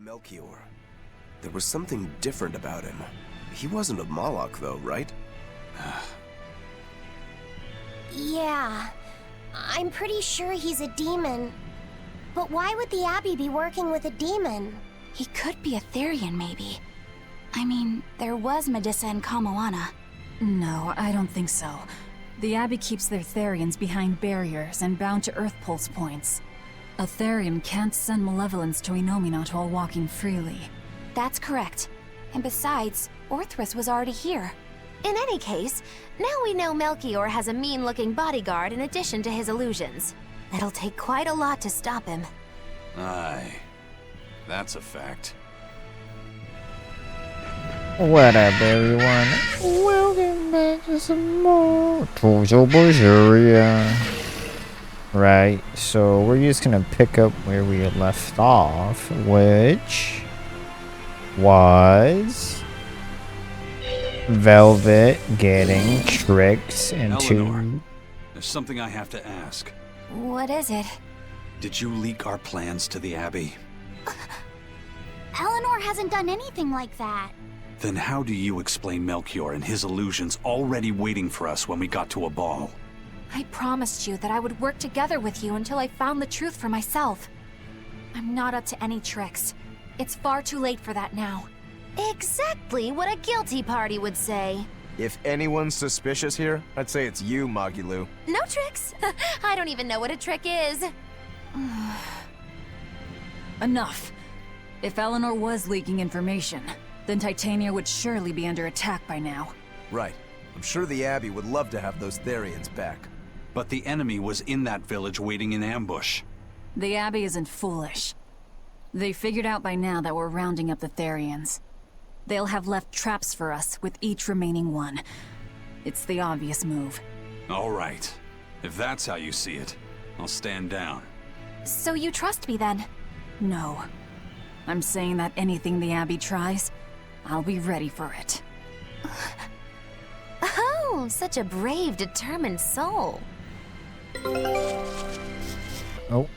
Melchior. There was something different about him. He wasn't a Moloch though, right? Yeah, I'm pretty sure he's a demon. But why would the Abbey be working with a demon? He could be a Therian, maybe. I mean, there was Medusa and Kamoana. No, I don't think so. The Abbey keeps their Therians behind barriers and bound to Earth Pulse points. A Therian can't send malevolence to Innominat while walking freely. That's correct. And besides, Orthrus was already here. In any case, now we know Melchior has a mean-looking bodyguard in addition to his illusions. It'll take quite a lot to stop him. Aye. That's a fact. What up, everyone? Welcome back to some more Berseria. Right, so we're just gonna pick up where we had left off, which was Velvet getting tricked into... Eleanor, there's something I have to ask. What is it? Did you leak our plans to the Abbey? Eleanor hasn't done anything like that. Then how do you explain Melchior and his illusions already waiting for us when we got to a ball? I promised you that I would work together with you until I found the truth for myself. I'm not up to any tricks. It's far too late for that now. Exactly what a guilty party would say. If anyone's suspicious here, I'd say it's you, Magilu. No tricks? I don't even know what a trick is. Enough. If Eleanor was leaking information, then Titania would surely be under attack by now. Right. I'm sure the Abbey would love to have those Therians back. But the enemy was in that village waiting in ambush. The Abbey isn't foolish. They figured out by now that we're rounding up the Therians. They'll have left traps for us with each remaining one. It's the obvious move. All right. If that's how you see it, I'll stand down. So you trust me then? No. I'm saying that anything the Abbey tries, I'll be ready for it. Oh, such a brave, determined soul. Oh.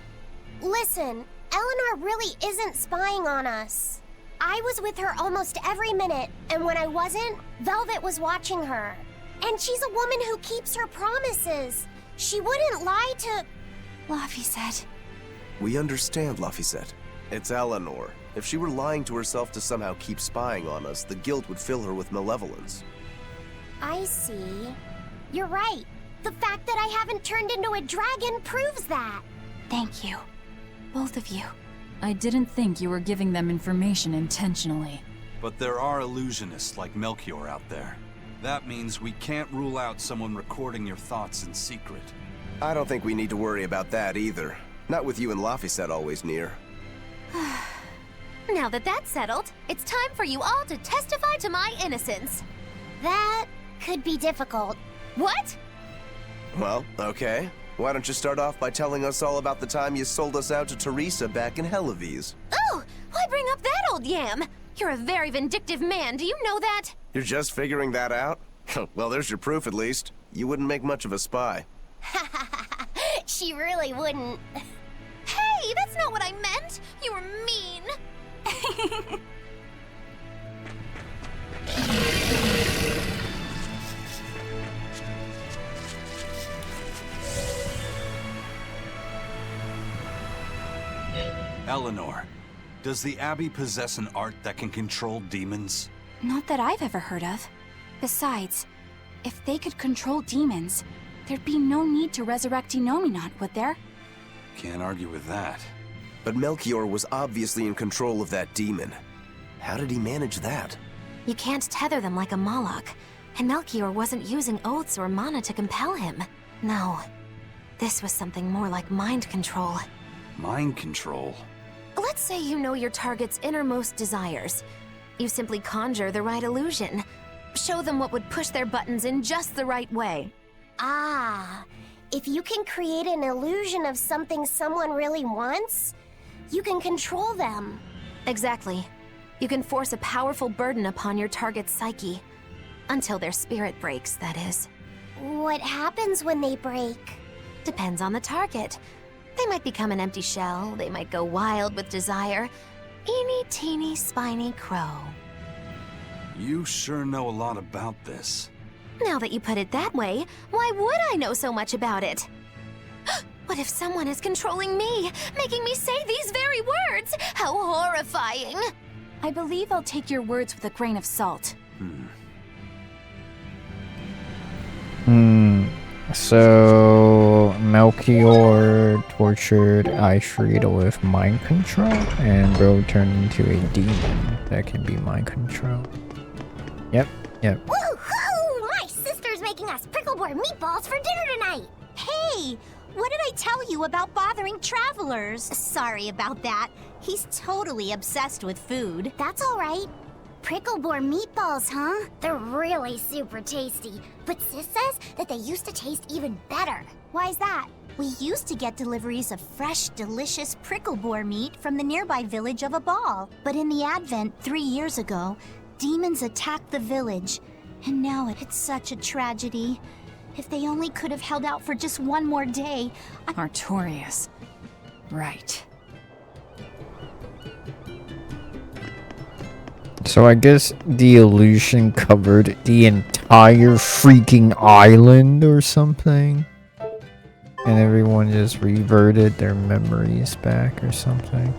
Listen, Eleanor really isn't spying on us. I was with her almost every minute, and when I wasn't, Velvet was watching her. And she's a woman who keeps her promises. She wouldn't lie to... Laphicet. We understand, Laphicet. It's Eleanor. If she were lying to herself to somehow keep spying on us, the guilt would fill her with malevolence. I see. You're right. The fact that I haven't turned into a dragon proves that. Thank you. Both of you. I didn't think you were giving them information intentionally. But there are illusionists like Melchior out there. That means we can't rule out someone recording your thoughts in secret. I don't think we need to worry about that either. Not with you and Laphicet always near. Now that that's settled, it's time for you all to testify to my innocence. That could be difficult. What? Well, okay. Why don't you start off by telling us all about the time you sold us out to Teresa back in Helives? Oh, why bring up that old yam? You're a very vindictive man, do you know that? You're just figuring that out? Well, there's your proof at least. You wouldn't make much of a spy. She really wouldn't. Hey, that's not what I meant! You were mean! Eleanor, does the Abbey possess an art that can control demons? Not that I've ever heard of. Besides, if they could control demons, there'd be no need to resurrect Innominat, would there? Can't argue with that. But Melchior was obviously in control of that demon. How did he manage that? You can't tether them like a Moloch, and Melchior wasn't using oaths or mana to compel him. No, this was something more like mind control. Mind control? Let's say you know your target's innermost desires. You simply conjure the right illusion. Show them what would push their buttons in just the right way. Ah, if you can create an illusion of something someone really wants, you can control them. Exactly. You can force a powerful burden upon your target's psyche. Until their spirit breaks, that is. What happens when they break? Depends on the target. They might become an empty shell, they might go wild with desire, Eeny teeny spiny crow. You sure know a lot about this. Now that you put it that way, why would I know so much about it? What if someone is controlling me, making me say these very words? How horrifying! I believe I'll take your words with a grain of salt. So Melchior tortured Aishrita with mind control, and bro turned into a demon that can be mind control. Yep. Woohoo! My sister's making us prickleboard meatballs for dinner tonight! Hey! What did I tell you about bothering travelers? Sorry about that. He's totally obsessed with food. That's all right. Prickleboard meatballs, huh? They're really super tasty. But Sis says that they used to taste even better. Why is that? We used to get deliveries of fresh, delicious prickleboard meat from the nearby village of Abal. But in the Advent 3 years ago, demons attacked the village. And now it's such a tragedy. If they only could have held out for just one more day. Artorias. Right. So I guess the illusion covered the entire freaking island or something. And everyone just reverted their memories back or something.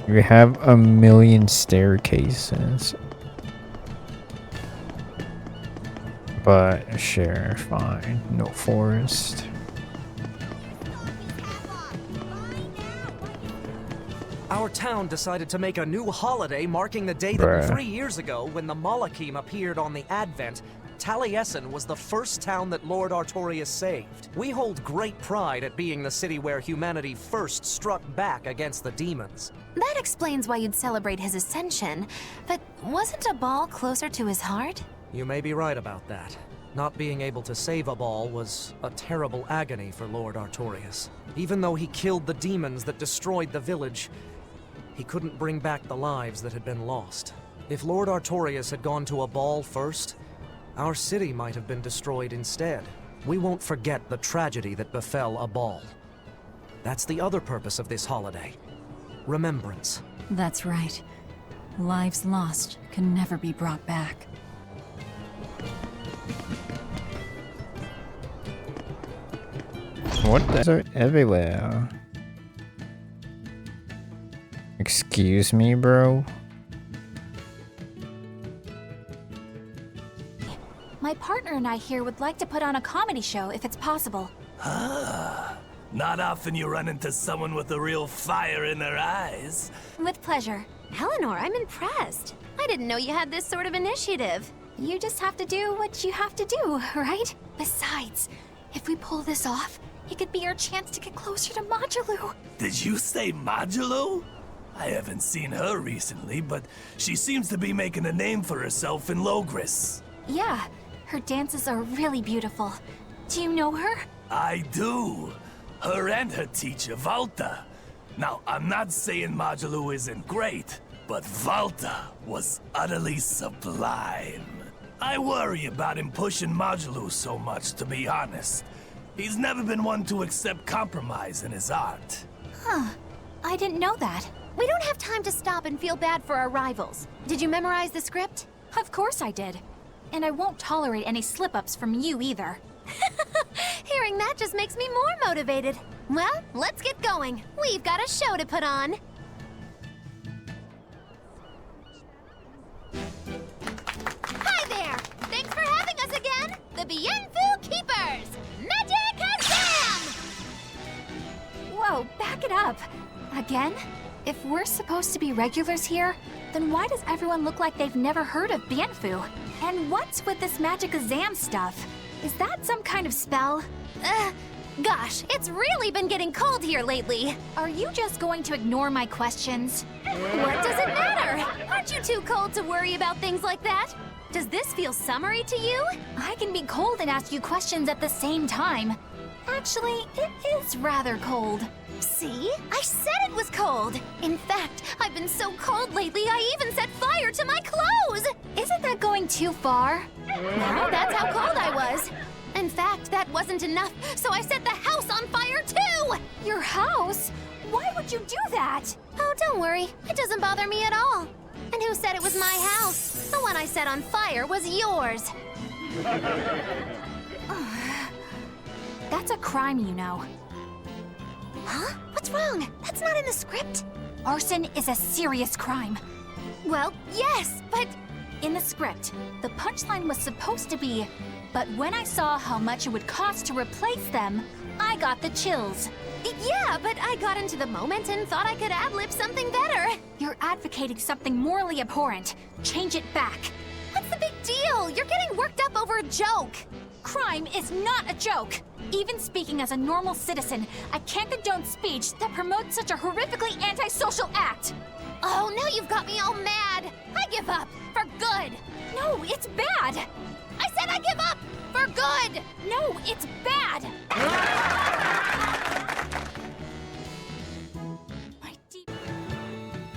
We have 1,000,000 staircases. But sure, fine. No forest. Our town decided to make a new holiday marking the day that 3 years ago, when the Malachim appeared on the Advent, Taliesin was the first town that Lord Artorias saved. We hold great pride at being the city where humanity first struck back against the demons. That explains why you'd celebrate his ascension, but wasn't a ball closer to his heart? You may be right about that. Not being able to save Abal was a terrible agony for Lord Artorias. Even though he killed the demons that destroyed the village, he couldn't bring back the lives that had been lost. If Lord Artorias had gone to Abal first, our city might have been destroyed instead. We won't forget the tragedy that befell Abal. That's the other purpose of this holiday. Remembrance. That's right. Lives lost can never be brought back. What the are everywhere? Excuse me, bro? My partner and I here would like to put on a comedy show if it's possible. Not often you run into someone with a real fire in their eyes. With pleasure. Eleanor, I'm impressed. I didn't know you had this sort of initiative. You just have to do what you have to do, right? Besides, if we pull this off, it could be our chance to get closer to Majulu. Did you say Majulu? I haven't seen her recently, but she seems to be making a name for herself in Logris. Yeah, her dances are really beautiful. Do you know her? I do. Her and her teacher, Valta. Now, I'm not saying Majulu isn't great, but Valta was utterly sublime. I worry about him pushing Majulu so much, to be honest. He's never been one to accept compromise in his art. Huh. I didn't know that. We don't have time to stop and feel bad for our rivals. Did you memorize the script? Of course I did. And I won't tolerate any slip-ups from you either. Hearing that just makes me more motivated. Well, let's get going. We've got a show to put on. Hi there! Thanks for having us again! The Bienfu Keepers! Magic Azam! Whoa, back it up. Again? If we're supposed to be regulars here, then why does everyone look like they've never heard of Bienfu? And what's with this Magic Azam stuff? Is that some kind of spell? Gosh, it's really been getting cold here lately. Are you just going to ignore my questions? What does it matter? Aren't you too cold to worry about things like that? Does this feel summery to you? I can be cold and ask you questions at the same time. Actually, it is rather cold. See? I said it was cold. In fact, I've been so cold lately, I even set fire to my clothes. Isn't that going too far? No, that's how cold I was. In fact, that wasn't enough, so I set the house on fire too! Your house? Why would you do that? Oh, don't worry. It doesn't bother me at all. And who said it was my house? The one I set on fire was yours. That's a crime, you know. Huh? What's wrong? That's not in the script. Arson is a serious crime. Well, yes, but... In the script, the punchline was supposed to be, but when I saw how much it would cost to replace them, I got the chills. Yeah, but I got into the moment and thought I could ad-lib something better. You're advocating something morally abhorrent. Change it back. What's the big deal? You're getting worked up over a joke. Crime is not a joke. Even speaking as a normal citizen, I can't condone speech that promotes such a horrifically antisocial act. Oh, now you've got me all mad. I give up. For good. No, it's bad. I said I give up. For good. No, it's bad.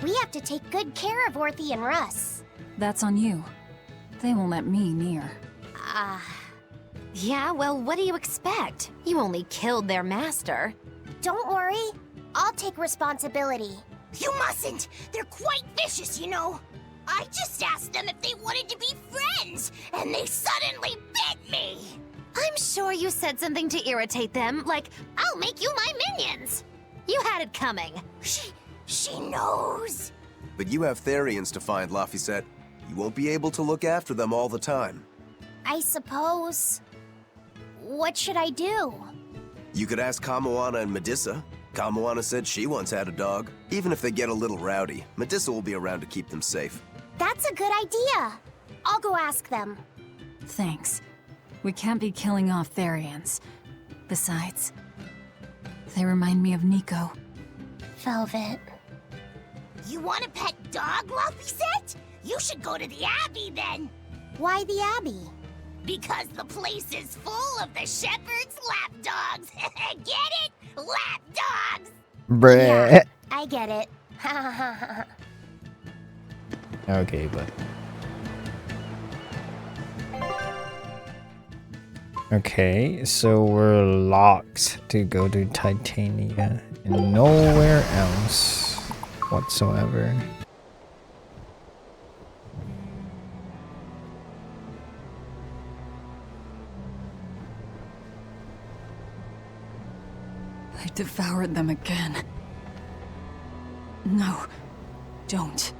We have to take good care of Orthy and Russ. That's on you. They won't let me near. Yeah, well, what do you expect? You only killed their master. Don't worry. I'll take responsibility. You mustn't! They're quite vicious, you know! I just asked them if they wanted to be friends, and they suddenly bit me! I'm sure you said something to irritate them, like, I'll make you my minions! You had it coming. She knows! But you have Therians to find, Laphicet. You won't be able to look after them all the time. I suppose... What should I do? You could ask Kamoana and Medissa. Kamoana said she once had a dog. Even if they get a little rowdy, Medissa will be around to keep them safe. That's a good idea. I'll go ask them. Thanks. We can't be killing off Therians. Besides, they remind me of Nico. Velvet. You want a pet dog, Laphicet? You should go to the Abbey then! Why the Abbey? Because the place is full of the shepherd's lapdogs! Get it? Lapdogs! Bruh. Yeah, I get it. Okay, but... Okay, so we're locked to go to Titania and nowhere else whatsoever. I devoured them again. No, don't.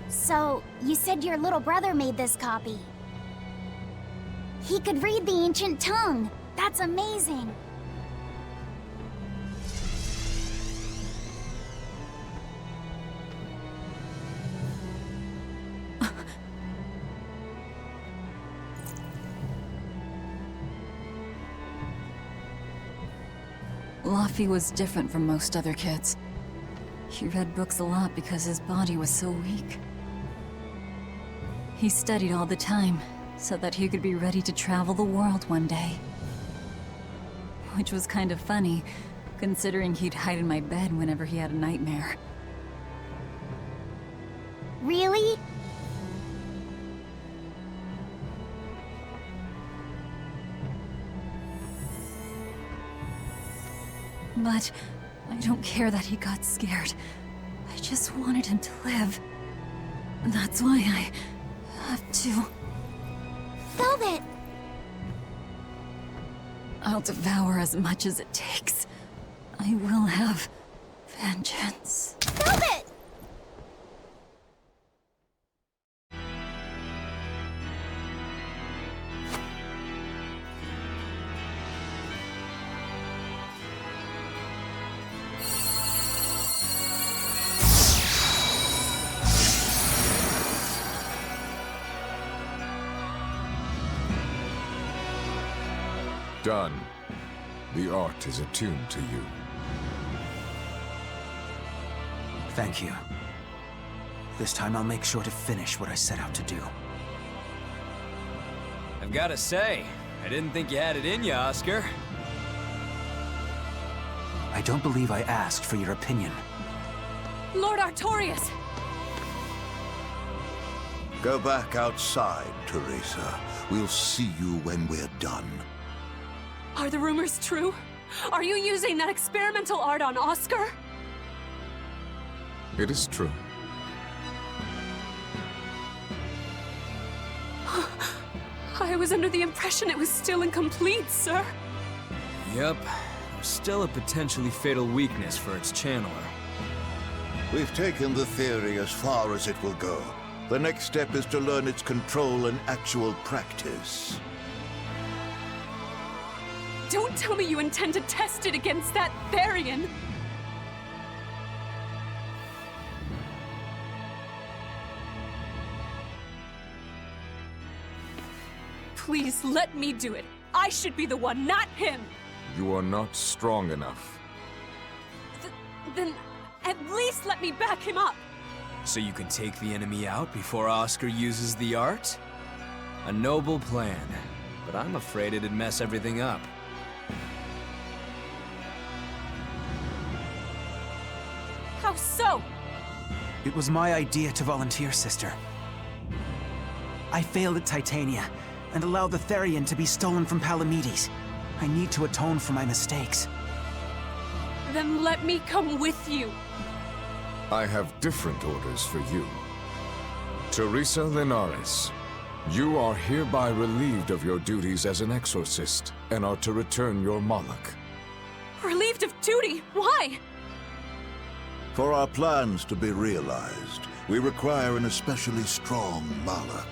So, you said your little brother made this copy. He could read the ancient tongue. That's amazing. Laffy was different from most other kids. He read books a lot because his body was so weak. He studied all the time, so that he could be ready to travel the world one day. Which was kind of funny, considering he'd hide in my bed whenever he had a nightmare. Really? But I don't care that he got scared. I just wanted him to live. That's why I have to. Velvet! I'll devour as much as it takes. I will have vengeance. Velvet! Done. The art is attuned to you. Thank you. This time I'll make sure to finish what I set out to do. I've gotta say, I didn't think you had it in you, Oscar. I don't believe I asked for your opinion. Lord Artorias! Go back outside, Teresa. We'll see you when we're done. Are the rumors true? Are you using that experimental art on Oscar? It is true. I was under the impression it was still incomplete, sir. Yep. There's still a potentially fatal weakness for its channeler. We've taken the theory as far as it will go. The next step is to learn its control and actual practice. Don't tell me you intend to test it against that Therian! Please, let me do it. I should be the one, not him! You are not strong enough. Then, at least let me back him up! So you can take the enemy out before Oscar uses the art? A noble plan, but I'm afraid it'd mess everything up. How so? It was my idea to volunteer, sister. I failed at Titania, and allowed the Therian to be stolen from Palamedes. I need to atone for my mistakes. Then let me come with you. I have different orders for you. Teresa Linares, you are hereby relieved of your duties as an exorcist, and are to return your Moloch. Relieved of duty? Why? For our plans to be realized, we require an especially strong Moloch.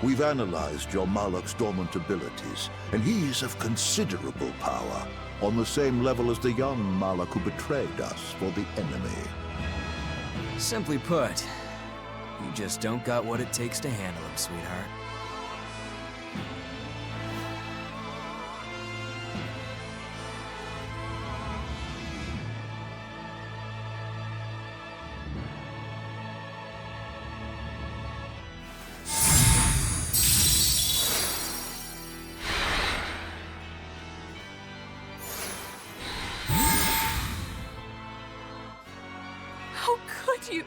We've analyzed your Moloch's dormant abilities, and he's of considerable power, on the same level as the young Moloch who betrayed us for the enemy. Simply put, you just don't got what it takes to handle him, sweetheart. How could you?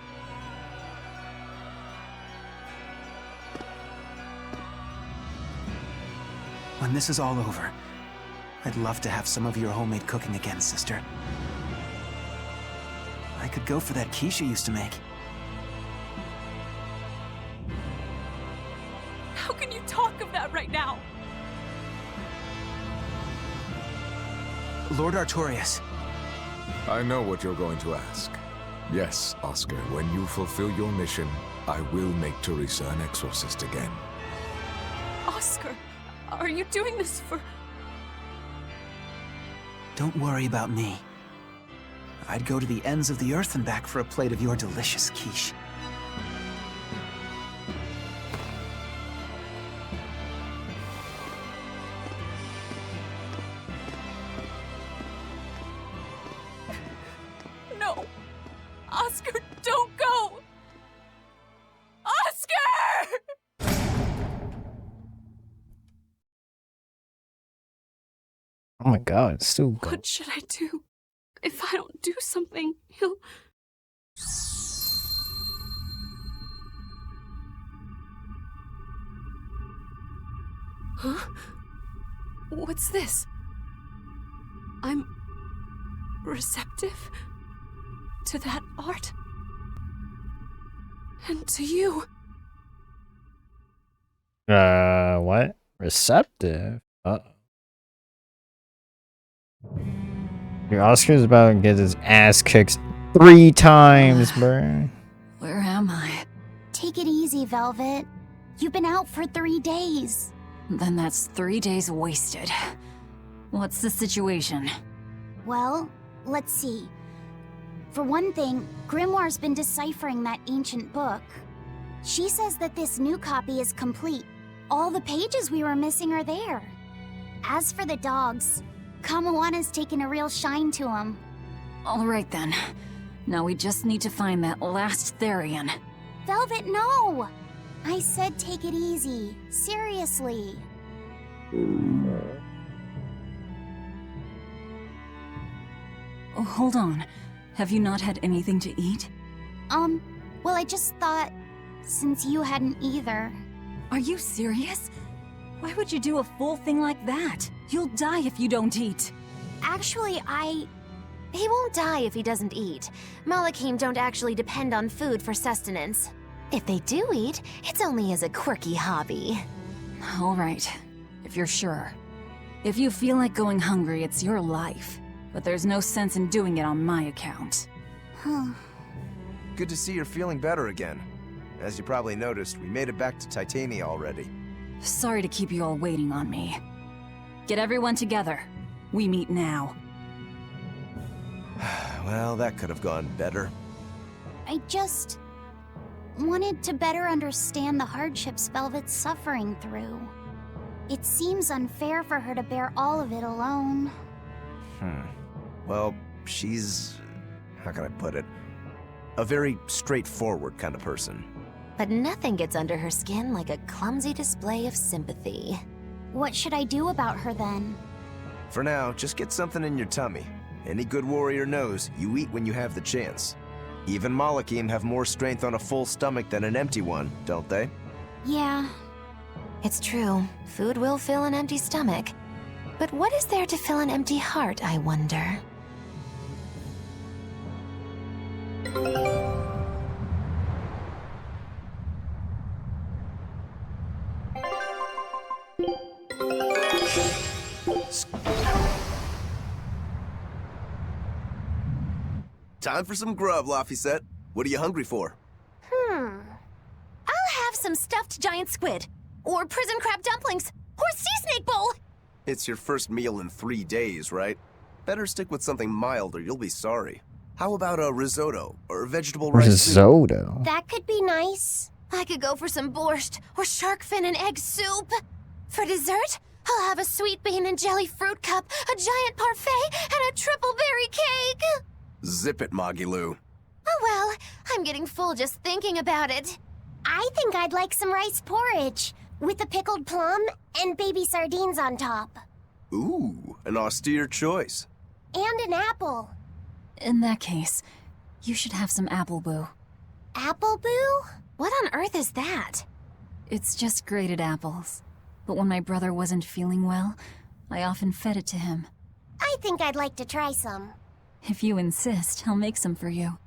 When this is all over, I'd love to have some of your homemade cooking again, sister. I could go for that quiche you used to make. How can you talk of that right now? Lord Artorias. I know what you're going to ask. Yes, Oscar, when you fulfill your mission, I will make Teresa an exorcist again. Oscar, are you doing this for... Don't worry about me. I'd go to the ends of the earth and back for a plate of your delicious quiche. No! Oscar, don't go! Oscar! Oh my god, it's still going. What should I do? If I don't do something, he'll... Huh? What's this? I'm... receptive to that art? And to you. What? Receptive? Uh-oh. Your Oscar's about to get his ass kicked 3 times, bruh. Where am I? Take it easy, Velvet. You've been out for 3 days. Then that's 3 days wasted. What's the situation? Well, let's see. For one thing, Grimoire's been deciphering that ancient book. She says that this new copy is complete. All the pages we were missing are there. As for the dogs, Kamawana's taken a real shine to them. All right then. Now we just need to find that last Therian. Velvet, no! I said take it easy. Seriously. hold on. Have you not had anything to eat? Well, I just thought, since you hadn't either. Are you serious? Why would you do a full thing like that? You'll die if you don't eat. Actually, He won't die if he doesn't eat. Malachim don't actually depend on food for sustenance. If they do eat, it's only as a quirky hobby. All right, if you're sure. If you feel like going hungry, it's your life. But there's no sense in doing it on my account. Good to see you're feeling better again. As you probably noticed, we made it back to Titania already. Sorry to keep you all waiting on me. Get everyone together. We meet now. Well, that could have gone better. I just wanted to better understand the hardships Velvet's suffering through. It seems unfair for her to bear all of it alone. Well, she's... how can I put it? A very straightforward kind of person. But nothing gets under her skin like a clumsy display of sympathy. What should I do about her then? For now, just get something in your tummy. Any good warrior knows you eat when you have the chance. Even Malachim have more strength on a full stomach than an empty one, don't they? Yeah. It's true. Food will fill an empty stomach. But what is there to fill an empty heart, I wonder? Time for some grub, Laphicet. What are you hungry for? I'll have some stuffed giant squid. Or prison crab dumplings. Or sea snake bowl. It's your first meal in 3 days, right? Better stick with something mild or you'll be sorry. How about a risotto or vegetable rice soup? Risotto? That could be nice. I could go for some borscht or shark fin and egg soup. For dessert, I'll have a sweet bean and jelly fruit cup, a giant parfait, and a triple berry cake. Zip it, Magilou. Oh well, I'm getting full just thinking about it. I think I'd like some rice porridge with a pickled plum and baby sardines on top. Ooh, an austere choice. And an apple. In that case, you should have some apple boo. Apple boo? What on earth is that? It's just grated apples. But when my brother wasn't feeling well, I often fed it to him. I think I'd like to try some. If you insist, I'll make some for you.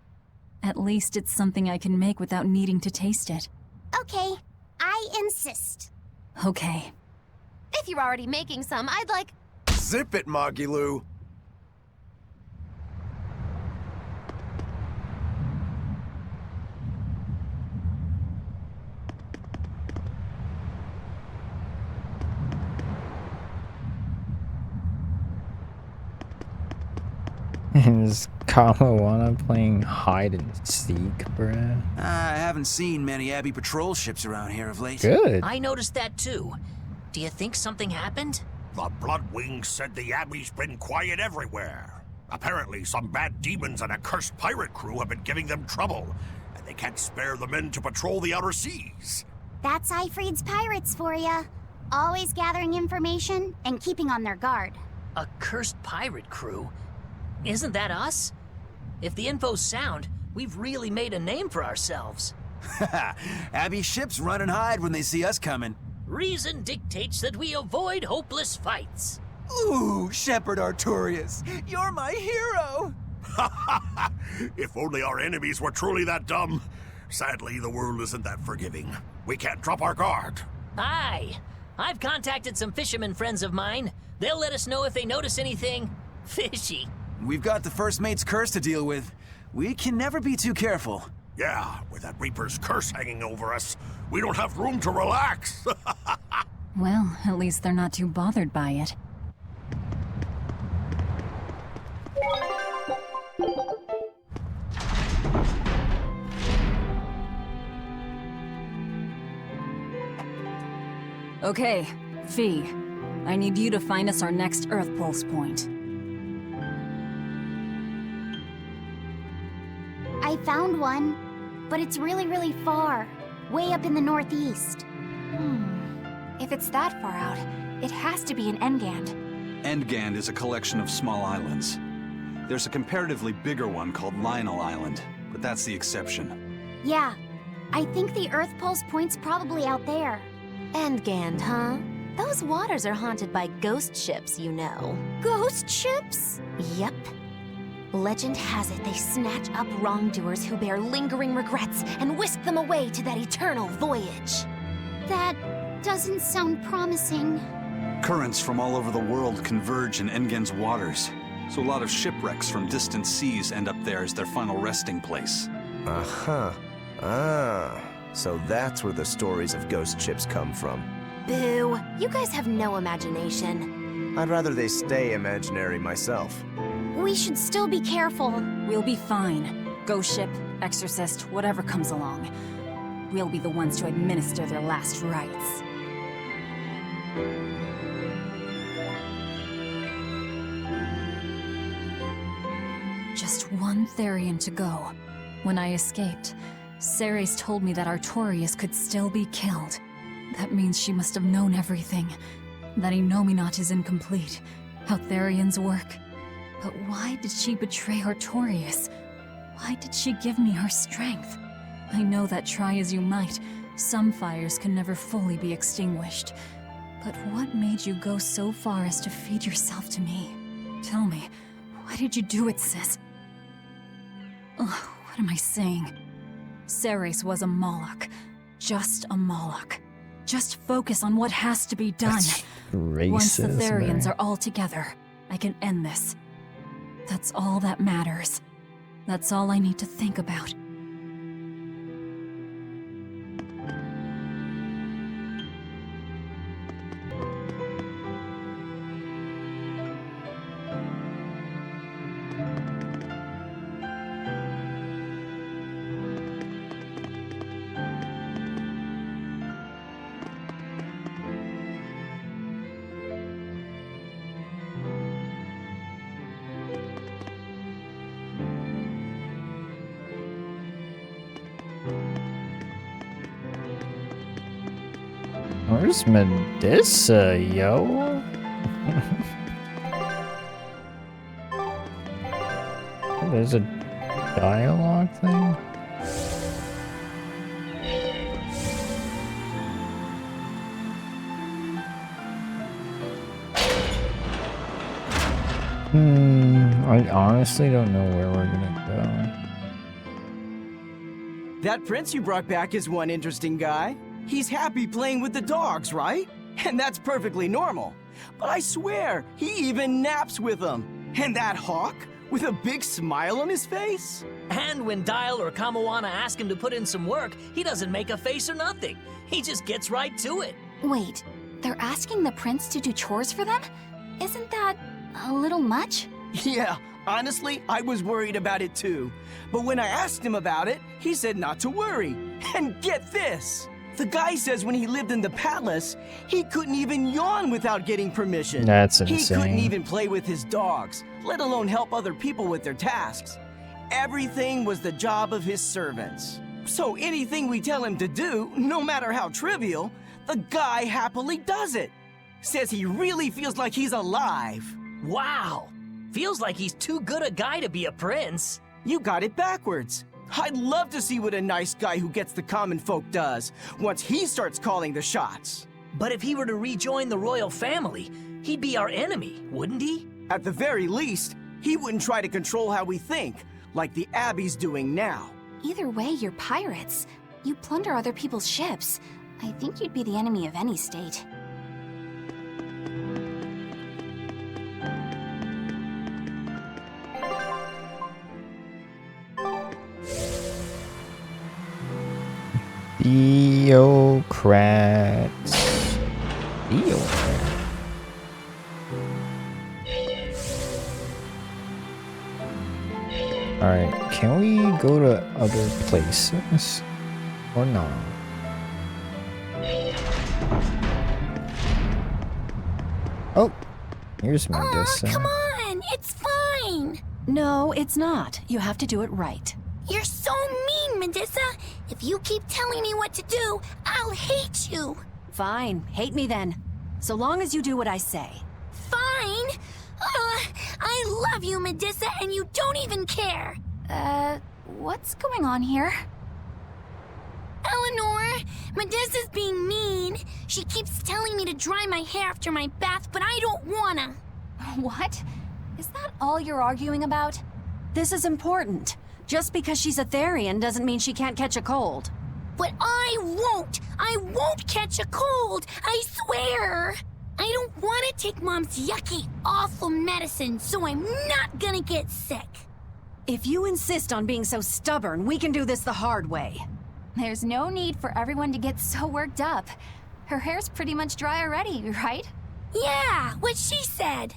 At least it's something I can make without needing to taste it. Okay, I insist. Okay. If you're already making some, I'd like... Zip it, Magilou. Is Kawawana playing hide and seek, bruh? I haven't seen many Abbey patrol ships around here of late. Good. I noticed that too. Do you think something happened? The Bloodwings said the Abbey's been quiet everywhere. Apparently, some bad demons and a cursed pirate crew have been giving them trouble, and they can't spare the men to patrol the outer seas. That's Ifrid's pirates for ya. Always gathering information and keeping on their guard. A cursed pirate crew? Isn't that us? If the info's sound, we've really made a name for ourselves. Abbey ships run and hide when they see us coming. Reason dictates that we avoid hopeless fights. Ooh, Shepherd Artorias, you're my hero! If only our enemies were truly that dumb. Sadly, the world isn't that forgiving. We can't drop our guard. Aye. I've contacted some fishermen friends of mine. They'll let us know if they notice anything fishy. We've got the First Mate's curse to deal with. We can never be too careful. Yeah, with that Reaper's curse hanging over us, we don't have room to relax. Well, at least they're not too bothered by it. Okay, Fee. I need you to find us our next Earth Pulse point. I found one, but it's really, really far. Way up in the northeast. If it's that far out, it has to be an Engand. Endgand is a collection of small islands. There's a comparatively bigger one called Lionel Island, but that's the exception. Yeah, I think the Earth Pulse point's probably out there. Endgand, huh? Those waters are haunted by ghost ships, you know. Ghost ships? Yep. Legend has it they snatch up wrongdoers who bear lingering regrets and whisk them away to that eternal voyage. That doesn't sound promising. Currents from all over the world converge in Engand's waters, so a lot of shipwrecks from distant seas end up there as their final resting place. Uh-huh. Ah, so that's where the stories of ghost ships come from. Boo, you guys have no imagination. I'd rather they stay imaginary myself. We should still be careful. We'll be fine. Ghost ship, exorcist, whatever comes along. We'll be the ones to administer their last rites. Just one Therian to go. When I escaped, Ceres told me that Artorias could still be killed. That means she must have known everything. That Innominat is incomplete. How Therians work. But why did she betray Artorias? Why did she give me her strength? I know that try as you might, some fires can never fully be extinguished. But what made you go so far as to feed yourself to me? Tell me, why did you do it, sis? Ugh, what am I saying? Ceres was a Moloch. Just a Moloch. Just focus on what has to be done. That's racist, Once the Therians man. are all together, I can end this. That's all that matters. That's all I need to think about. Where's Medusa, yo? There's a dialogue thing? I honestly don't know where we're gonna go. That prince you brought back is one interesting guy. He's happy playing with the dogs, right? And that's perfectly normal. But I swear, he even naps with them. And that hawk, with a big smile on his face? And when Dial or Kamawana ask him to put in some work, he doesn't make a face or nothing. He just gets right to it. Wait, they're asking the prince to do chores for them? Isn't that a little much? Yeah, honestly, I was worried about it too. But when I asked him about it, he said not to worry. And get this! The guy says when he lived in the palace, he couldn't even yawn without getting permission. That's He insane. couldn't even play with his dogs, let alone help other people with their tasks. Everything was the job of his servants. So anything we tell him to do, no matter how trivial, the guy happily does it. Says he really feels like he's alive. Wow! Feels like he's too good a guy to be a prince. You got it backwards. I'd love to see what a nice guy who gets the common folk does once he starts calling the shots. But if he were to rejoin the royal family, he'd be our enemy, wouldn't he? At the very least, he wouldn't try to control how we think, like the Abbey's doing now. Either way, you're pirates. You plunder other people's ships. I think you'd be the enemy of any state. Theocrats. Theocrats. Alright, can we go to other places? Or not? Oh, here's Medusa. Come on, it's fine. No, it's not. You have to do it right. You're so mean, Medusa. If you keep telling me what to do, I'll hate you. Fine, hate me then. So long as you do what I say. Fine. I love you, Medusa, and you don't even care! What's going on here? Eleanor, Medusa's being mean. She keeps telling me to dry my hair after my bath, but I don't wanna. What? Is that all you're arguing about? This is important. Just because she's a Therian doesn't mean she can't catch a cold. But I won't! I won't catch a cold! I swear! I don't want to take Mom's yucky, awful medicine, so I'm not gonna get sick. If you insist on being so stubborn, we can do this the hard way. There's no need for everyone to get so worked up. Her hair's pretty much dry already, right? Yeah, what she said.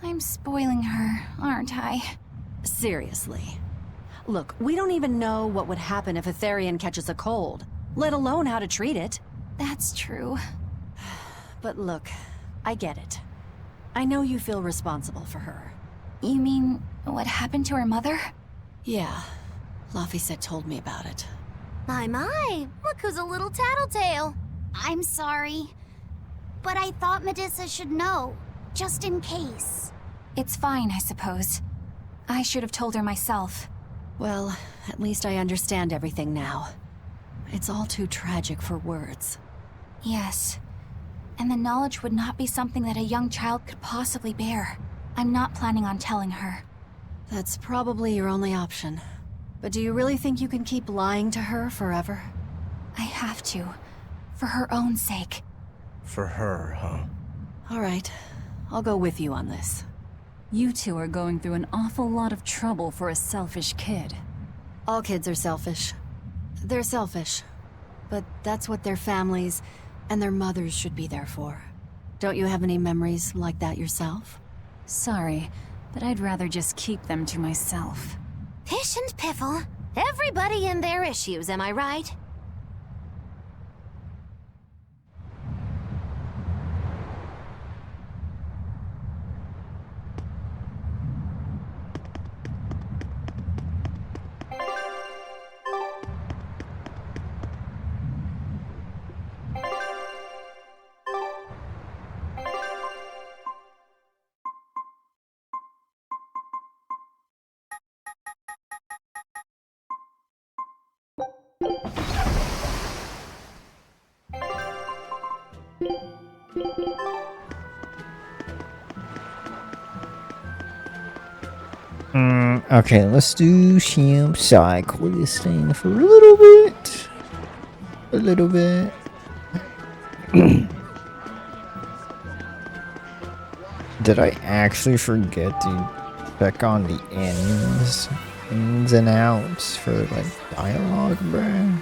I'm spoiling her, aren't I? Seriously. Look, we don't even know what would happen if a Therian catches a cold, let alone how to treat it. That's true. But look, I get it. I know you feel responsible for her. You mean what happened to her mother? Yeah, Laphicet told me about it. My, look who's a little tattletale. I'm sorry, but I thought Medusa should know, just in case. It's fine, I suppose. I should have told her myself. Well, at least I understand everything now. It's all too tragic for words. Yes. And the knowledge would not be something that a young child could possibly bear. I'm not planning on telling her. That's probably your only option. But do you really think you can keep lying to her forever? I have to. For her own sake. For her, huh? All right. I'll go with you on this. You two are going through an awful lot of trouble for a selfish kid. All kids are selfish. They're selfish. But that's what their families and their mothers should be there for. Don't you have any memories like that yourself? Sorry, but I'd rather just keep them to myself. Pish and piffle. Everybody and their issues, am I right? Okay, let's do some side questing for a little bit. Did I actually forget to check on the ins and outs for like dialogue, bruh?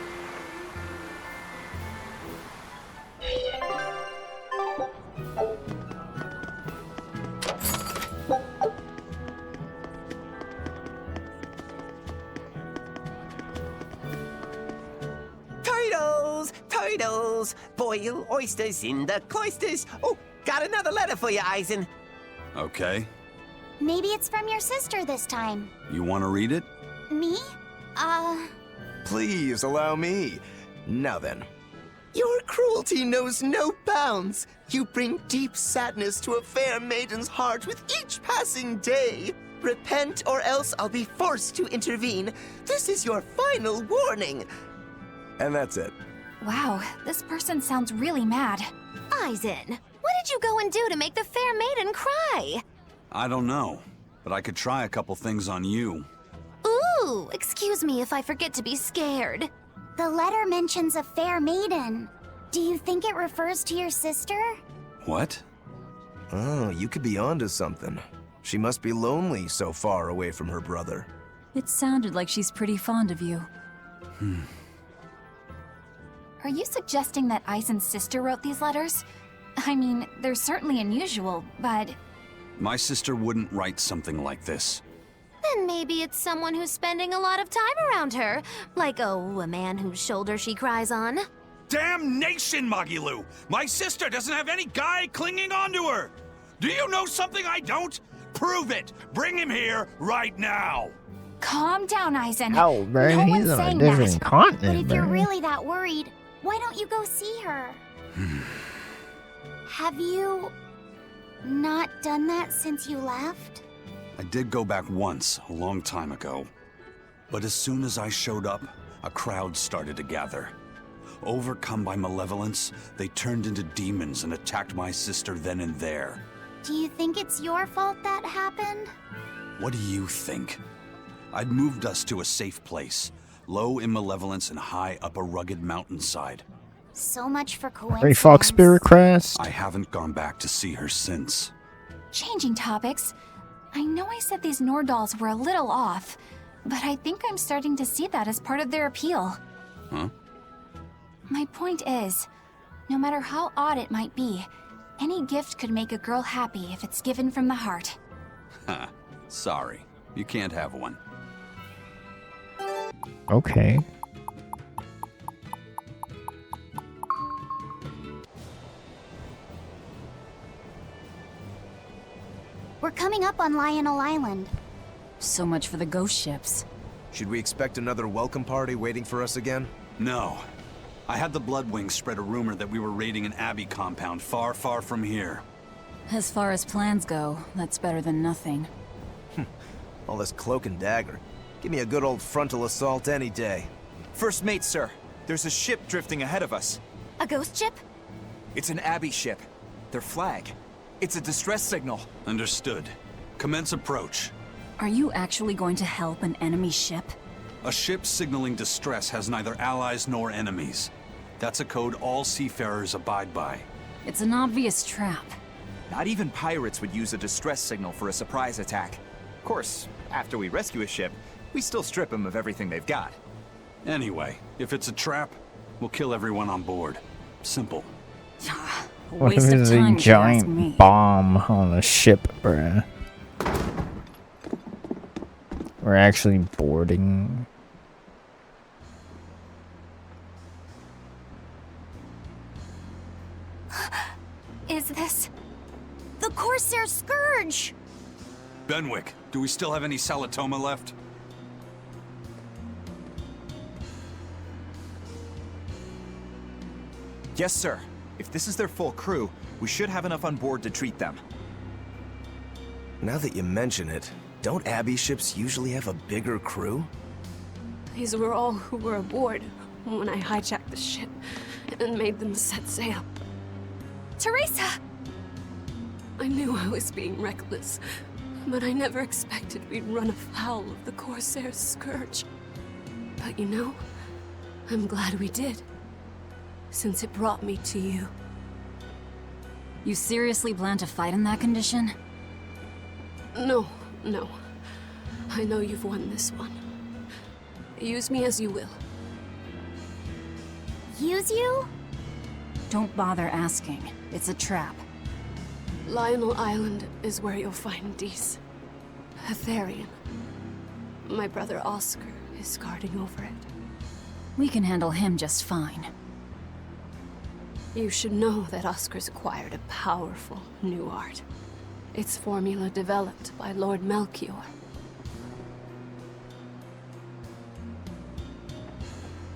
Boil oysters in the cloisters. Oh, got another letter for you, Eisen. Okay. Maybe it's from your sister this time. You want to read it? Me? Please allow me. Now then. Your cruelty knows no bounds. You bring deep sadness to a fair maiden's heart with each passing day. Repent or else I'll be forced to intervene. This is your final warning. And that's it. Wow, this person sounds really mad. Eisen, what did you go and do to make the fair maiden cry? I don't know, but I could try a couple things on you. Ooh, excuse me if I forget to be scared. The letter mentions a fair maiden. Do you think it refers to your sister? What? Oh, you could be onto something. She must be lonely so far away from her brother. It sounded like she's pretty fond of you. Are you suggesting that Eisen's sister wrote these letters? I mean, they're certainly unusual, but... My sister wouldn't write something like this. Then maybe it's someone who's spending a lot of time around her. Like, oh, a man whose shoulder she cries on. Damnation, Magilu! My sister doesn't have any guy clinging onto her! Do you know something I don't? Prove it! Bring him here right now! Calm down, Eisen. Oh, man, no he's one's on a saying different that. continent, But if you're man. really that worried, why don't you go see her? Have you not done that since you left? I did go back once, a long time ago. But as soon as I showed up, a crowd started to gather. Overcome by malevolence, they turned into demons and attacked my sister then and there. Do you think it's your fault that happened? What do you think? I'd moved us to a safe place, low in malevolence and high up a rugged mountainside. So much for coincidence. Hey, Fox Spirit Crest. I haven't gone back to see her since. Changing topics. I know I said these Nordals were a little off, but I think I'm starting to see that as part of their appeal. Huh? My point is, no matter how odd it might be, any gift could make a girl happy if it's given from the heart. Ha. Sorry. You can't have one. Okay. We're coming up on Lionel Island. So much for the ghost ships. Should we expect another welcome party waiting for us again? No. I had the Bloodwings spread a rumor that we were raiding an Abbey compound far, far from here. As far as plans go, that's better than nothing. All this cloak and dagger. Give me a good old frontal assault any day. First mate, sir. There's a ship drifting ahead of us. A ghost ship? It's an Abbey ship. Their flag. It's a distress signal. Understood. Commence approach. Are you actually going to help an enemy ship? A ship signaling distress has neither allies nor enemies. That's a code all seafarers abide by. It's an obvious trap. Not even pirates would use a distress signal for a surprise attack. Of course, after we rescue a ship, we still strip them of everything they've got. Anyway, if it's a trap, we'll kill everyone on board. Simple. What if it's a giant bomb on the ship, bruh? We're actually boarding. Is this the Corsair Scourge? Benwick, do we still have any Salatoma left? Yes, sir. If this is their full crew, we should have enough on board to treat them. Now that you mention it, don't Abbey ships usually have a bigger crew? These were all who were aboard when I hijacked the ship and made them set sail. Teresa! I knew I was being reckless, but I never expected we'd run afoul of the Corsair's Scourge. But you know, I'm glad we did, since it brought me to you. You seriously plan to fight in that condition? No. I know you've won this one. Use me as you will. Use you? Don't bother asking. It's a trap. Lionel Island is where you'll find Dees. A Therian. My brother Oscar is guarding over it. We can handle him just fine. You should know that Oscar's acquired a powerful new art. Its formula developed by Lord Melchior.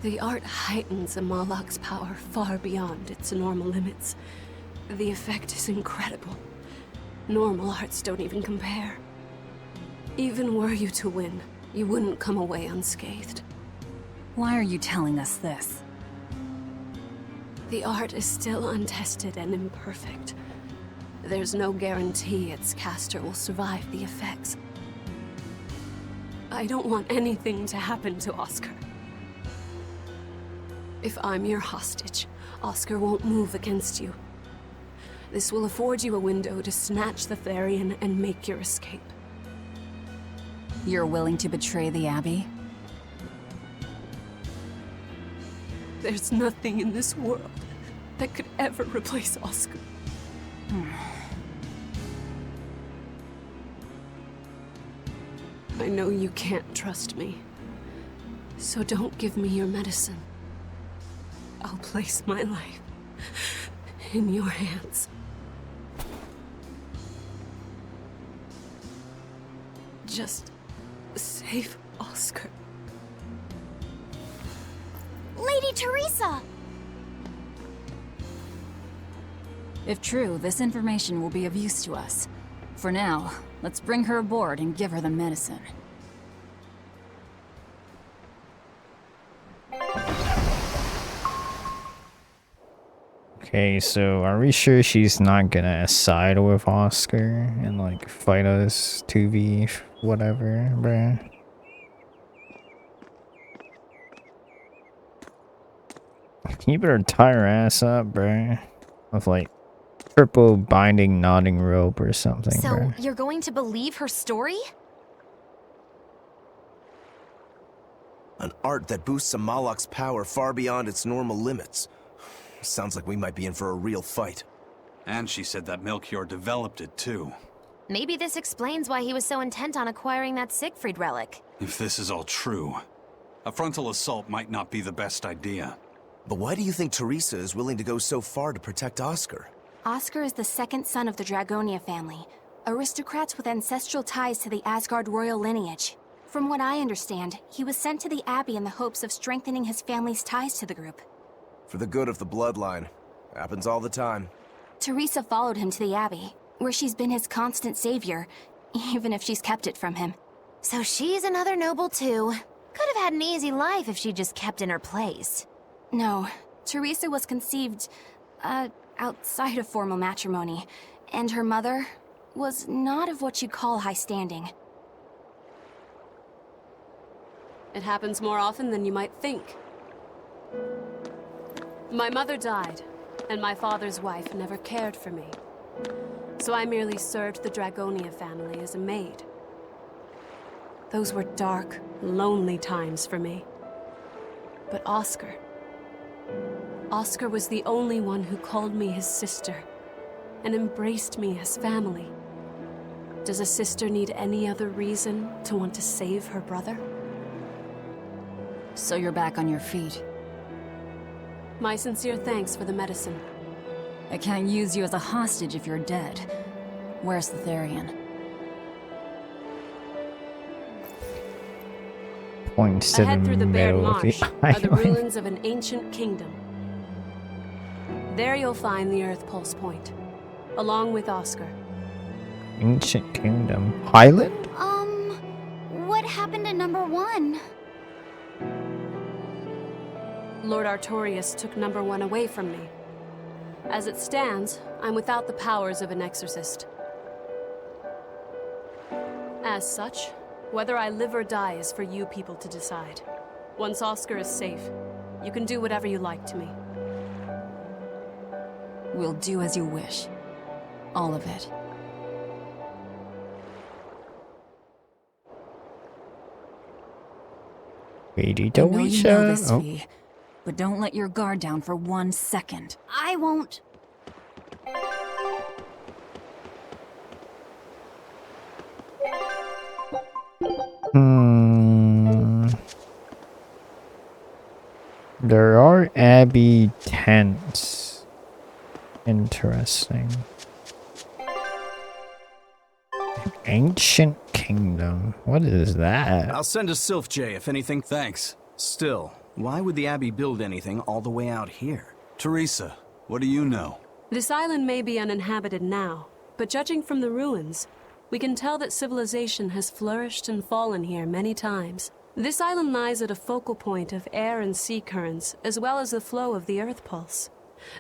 The art heightens a Malak's power far beyond its normal limits. The effect is incredible. Normal arts don't even compare. Even were you to win, you wouldn't come away unscathed. Why are you telling us this? The art is still untested and imperfect. There's no guarantee its caster will survive the effects. I don't want anything to happen to Oscar. If I'm your hostage, Oscar won't move against you. This will afford you a window to snatch the Therian and make your escape. You're willing to betray the Abbey? There's nothing in this world that could ever replace Oscar. I know you can't trust me, so don't give me your medicine. I'll place my life in your hands. Just save Oscar. Lady Teresa! If true, this information will be of use to us. For now, let's bring her aboard and give her the medicine. Okay, so are we sure she's not gonna side with Oscar and like fight us 2v whatever, bruh? You better tie her ass up, bruh. With like triple binding knotting rope or something, So, bruh. you're going to believe her story? An art that boosts a Malak's power far beyond its normal limits. Sounds like we might be in for a real fight. And she said that Melchior developed it too. Maybe this explains why he was so intent on acquiring that Siegfried relic. If this is all true, a frontal assault might not be the best idea. But why do you think Teresa is willing to go so far to protect Oscar? Oscar is the second son of the Dragonia family, aristocrats with ancestral ties to the Asgard royal lineage. From what I understand, he was sent to the Abbey in the hopes of strengthening his family's ties to the group. For the good of the bloodline. Happens all the time. Teresa followed him to the Abbey, where she's been his constant savior, even if she's kept it from him. So she's another noble too. Could have had an easy life if she just kept in her place. No, Teresa was conceived, outside of formal matrimony, and her mother was not of what you'd call high standing. It happens more often than you might think. My mother died, and my father's wife never cared for me. So I merely served the Dragonia family as a maid. Those were dark, lonely times for me. But Oscar was the only one who called me his sister and embraced me as family. Does a sister need any other reason to want to save her brother? So you're back on your feet. My sincere thanks for the medicine. I can't use you as a hostage if you're dead. Where's the Therian? Points to Ahead through the Baird middle of the Marsh are the island. ruins of an ancient kingdom. There you'll find the Earth Pulse Point, along with Oscar. Ancient Kingdom. Highland? What happened to number 1? Lord Artorius took number 1 away from me. As it stands, I'm without the powers of an exorcist. As such, whether I live or die is for you people to decide. Once Oscar is safe, you can do whatever you like to me. We'll do as you wish. All of it. Oh. I know you know this, Vi, but don't let your guard down for 1 second. I won't. There are Abbey tents. Interesting. Ancient Kingdom. What is that? I'll send a Sylph J if anything. Thanks. Still, why would the Abbey build anything all the way out here? Teresa, what do you know? This island may be uninhabited now, but judging from the ruins, we can tell that civilization has flourished and fallen here many times. This island lies at a focal point of air and sea currents, as well as the flow of the Earth Pulse.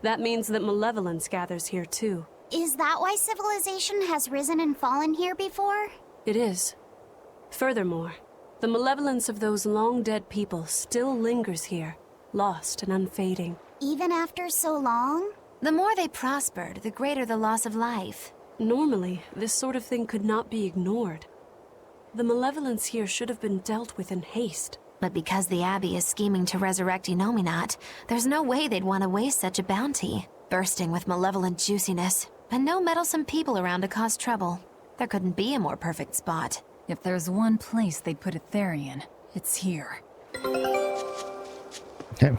That means that malevolence gathers here too. Is that why civilization has risen and fallen here before? It is. Furthermore, the malevolence of those long-dead people still lingers here, lost and unfading. Even after so long? The more they prospered, the greater the loss of life. Normally, this sort of thing could not be ignored. The malevolence here should have been dealt with in haste. But because the Abbey is scheming to resurrect Inominat, there's no way they'd want to waste such a bounty. Bursting with malevolent juiciness, and no meddlesome people around to cause trouble. There couldn't be a more perfect spot. If there's one place they'd put a Therian, it's here.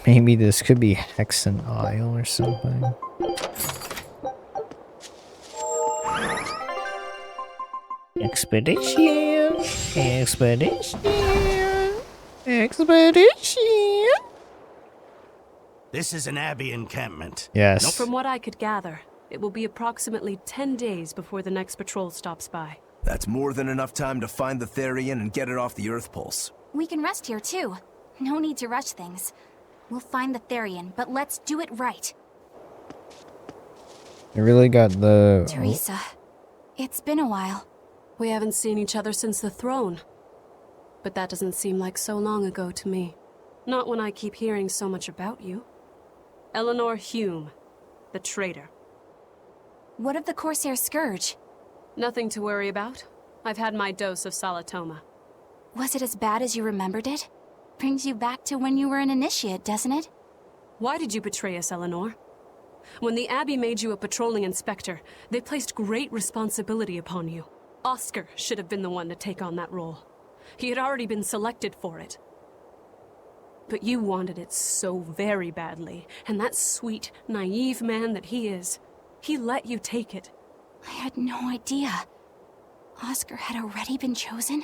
Maybe this could be Hexen Isle or something. Expedition! Expedition! Expedition! This is an Abbey encampment. Yes. From what I could gather, It will be approximately 10 days before the next patrol stops by. That's more than enough time to find the Therian and get it off the Earth Pulse. We can rest here too. No need to rush things. We'll find the Therian, but let's do it right. You really got the... Teresa, it's been a while. We haven't seen each other since the throne. But that doesn't seem like so long ago to me. Not when I keep hearing so much about you. Eleanor Hume, the traitor. What of the Corsair Scourge? Nothing to worry about. I've had my dose of Salatoma. Was it as bad as you remembered it? Brings you back to when you were an initiate, doesn't it? Why did you betray us, Eleanor? When the Abbey made you a patrolling inspector, they placed great responsibility upon you. Oscar should have been the one to take on that role. He had already been selected for it. But you wanted it so very badly, and that sweet, naive man that he is, he let you take it. I had no idea. Oscar had already been chosen?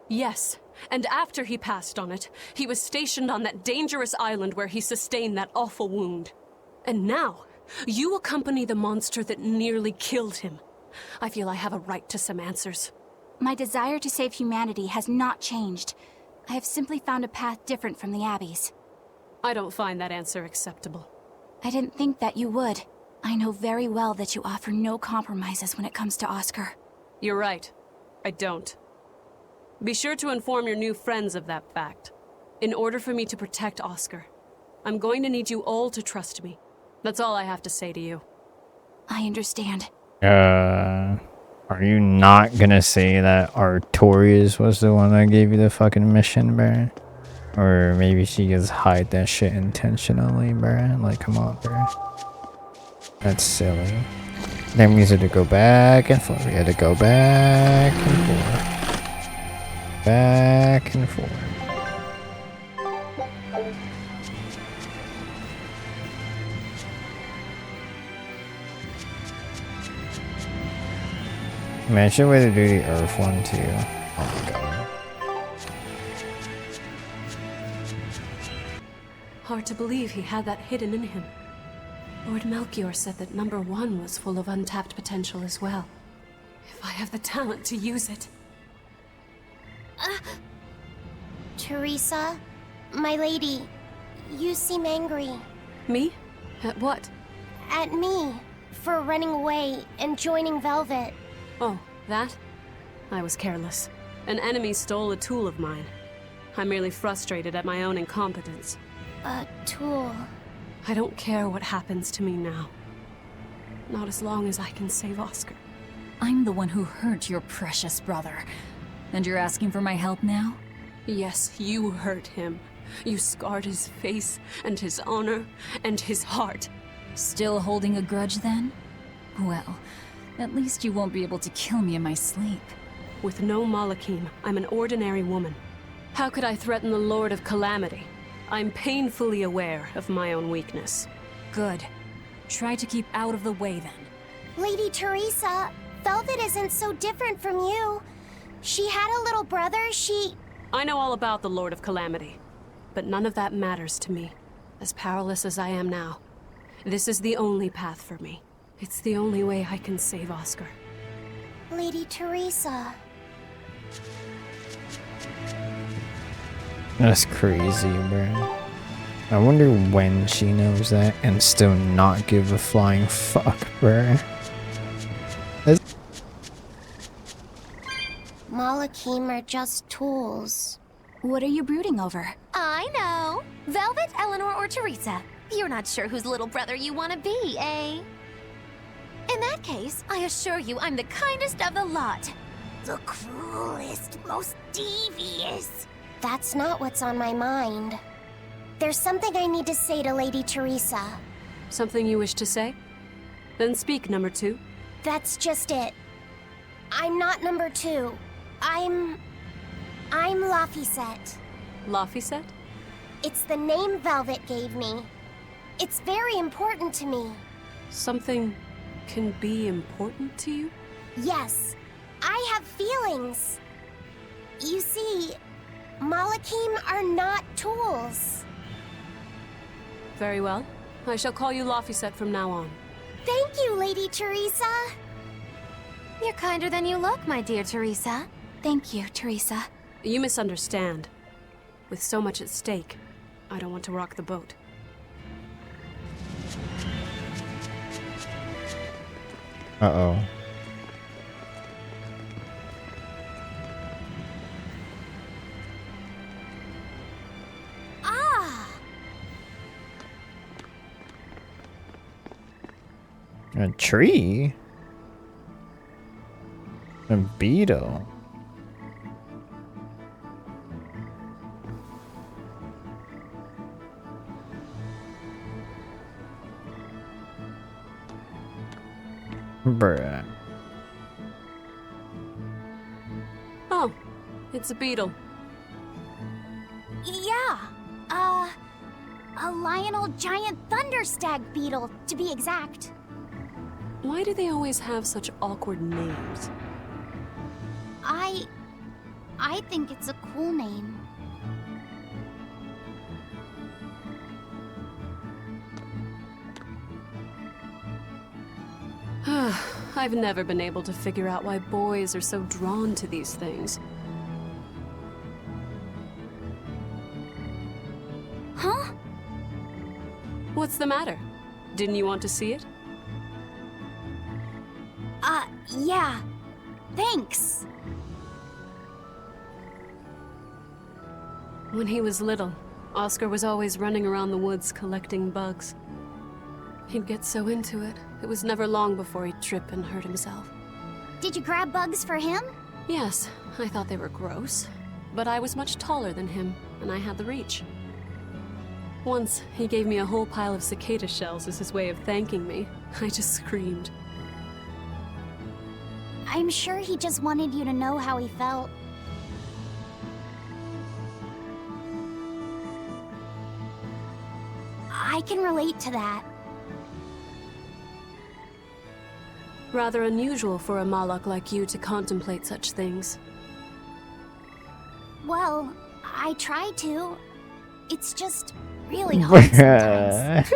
Yes, and after he passed on it, he was stationed on that dangerous island where he sustained that awful wound. And now, you accompany the monster that nearly killed him. I feel I have a right to some answers. My desire to save humanity has not changed. I have simply found a path different from the Abbey's. I don't find that answer acceptable. I didn't think that you would. I know very well that you offer no compromises when it comes to Oscar. You're right. I don't. Be sure to inform your new friends of that fact. In order for me to protect Oscar, I'm going to need you all to trust me. That's all I have to say to you. I understand. Are you not gonna say that Artorias was the one that gave you the fucking mission, bruh? Or maybe she just hide that shit intentionally, bruh? Like, come on, bruh. That's silly. That means we had to go back and forth. We had to go back and forth. Back and forth. Man, I should wait to do the Earth one too. Oh my god. Hard to believe he had that hidden in him. Lord Melchior said that number 1 was full of untapped potential as well. If I have the talent to use it. Teresa, my lady, you seem angry. Me? At what? At me, for running away and joining Velvet. Oh, that? I was careless. An enemy stole a tool of mine. I'm merely frustrated at my own incompetence. A tool? I don't care what happens to me now. Not as long as I can save Oscar. I'm the one who hurt your precious brother. And you're asking for my help now? Yes, you hurt him. You scarred his face, and his honor, and his heart. Still holding a grudge then? Well, at least you won't be able to kill me in my sleep. With no Malachim, I'm an ordinary woman. How could I threaten the Lord of Calamity? I'm painfully aware of my own weakness. Good. Try to keep out of the way then. Lady Teresa, Velvet isn't so different from you. She had a little brother, I know all about the Lord of Calamity, but none of that matters to me. As powerless as I am now, this is the only path for me. It's the only way I can save Oscar. Lady Teresa. That's crazy, bro. I wonder when she knows that and still not give a flying fuck, bro. Malachim are just tools. What are you brooding over? I know. Velvet, Eleanor, or Teresa. You're not sure whose little brother you want to be, eh? In that case, I assure you I'm the kindest of the lot. The cruelest, most devious. That's not what's on my mind. There's something I need to say to Lady Teresa. Something you wish to say? Then speak, number 2. That's just it. I'm not number 2. I'm Laphicet. Laphicet? It's the name Velvet gave me. It's very important to me. Something can be important to you? Yes, I have feelings. You see, Malachim are not tools. Very well. I shall call you Laphicet from now on. Thank you, Lady Teresa. You're kinder than you look, my dear Teresa. Thank you, Teresa. You misunderstand. With so much at stake, I don't want to rock the boat. Uh-oh. Ah! A tree? A beetle? Bruh. Oh, it's a beetle. Yeah. A Lionel giant thunderstag beetle, to be exact. Why do they always have such awkward names? I think it's a cool name. I've never been able to figure out why boys are so drawn to these things. Huh? What's the matter? Didn't you want to see it? Yeah. Thanks. When he was little, Oscar was always running around the woods collecting bugs. He'd get so into it, it was never long before he'd trip and hurt himself. Did you grab bugs for him? Yes, I thought they were gross, but I was much taller than him, and I had the reach. Once, he gave me a whole pile of cicada shells as his way of thanking me. I just screamed. I'm sure he just wanted you to know how he felt. I can relate to that. Rather unusual for a Malak like you to contemplate such things. Well, I try to. It's just really hard sometimes.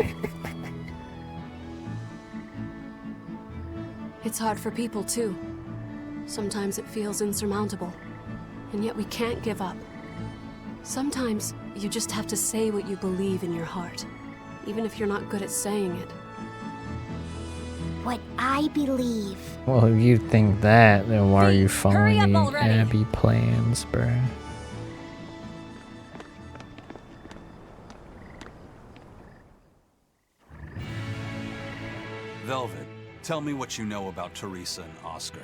It's hard for people too. Sometimes it feels insurmountable, and yet we can't give up. Sometimes you just have to say what you believe in your heart, even if you're not good at saying it. What I believe. Well, if you think that, then why are you hurry following up the already. Abby plans, bruh? Velvet, tell me what you know about Teresa and Oscar.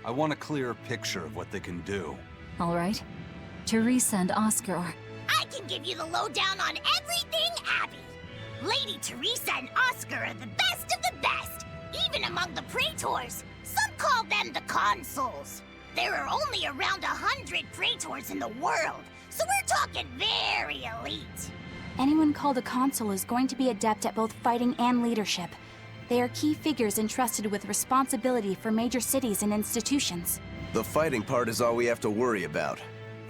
I want a clearer picture of what they can do. All right. Teresa and Oscar are... I can give you the lowdown on everything Abby. Lady Teresa and Oscar are the best of the best, even among the praetors. Some call them the consuls. There are only around 100 praetors in the world, so we're talking very elite. Anyone called a consul is going to be adept at both fighting and leadership. They are key figures entrusted with responsibility for major cities and institutions. The fighting part is all we have to worry about.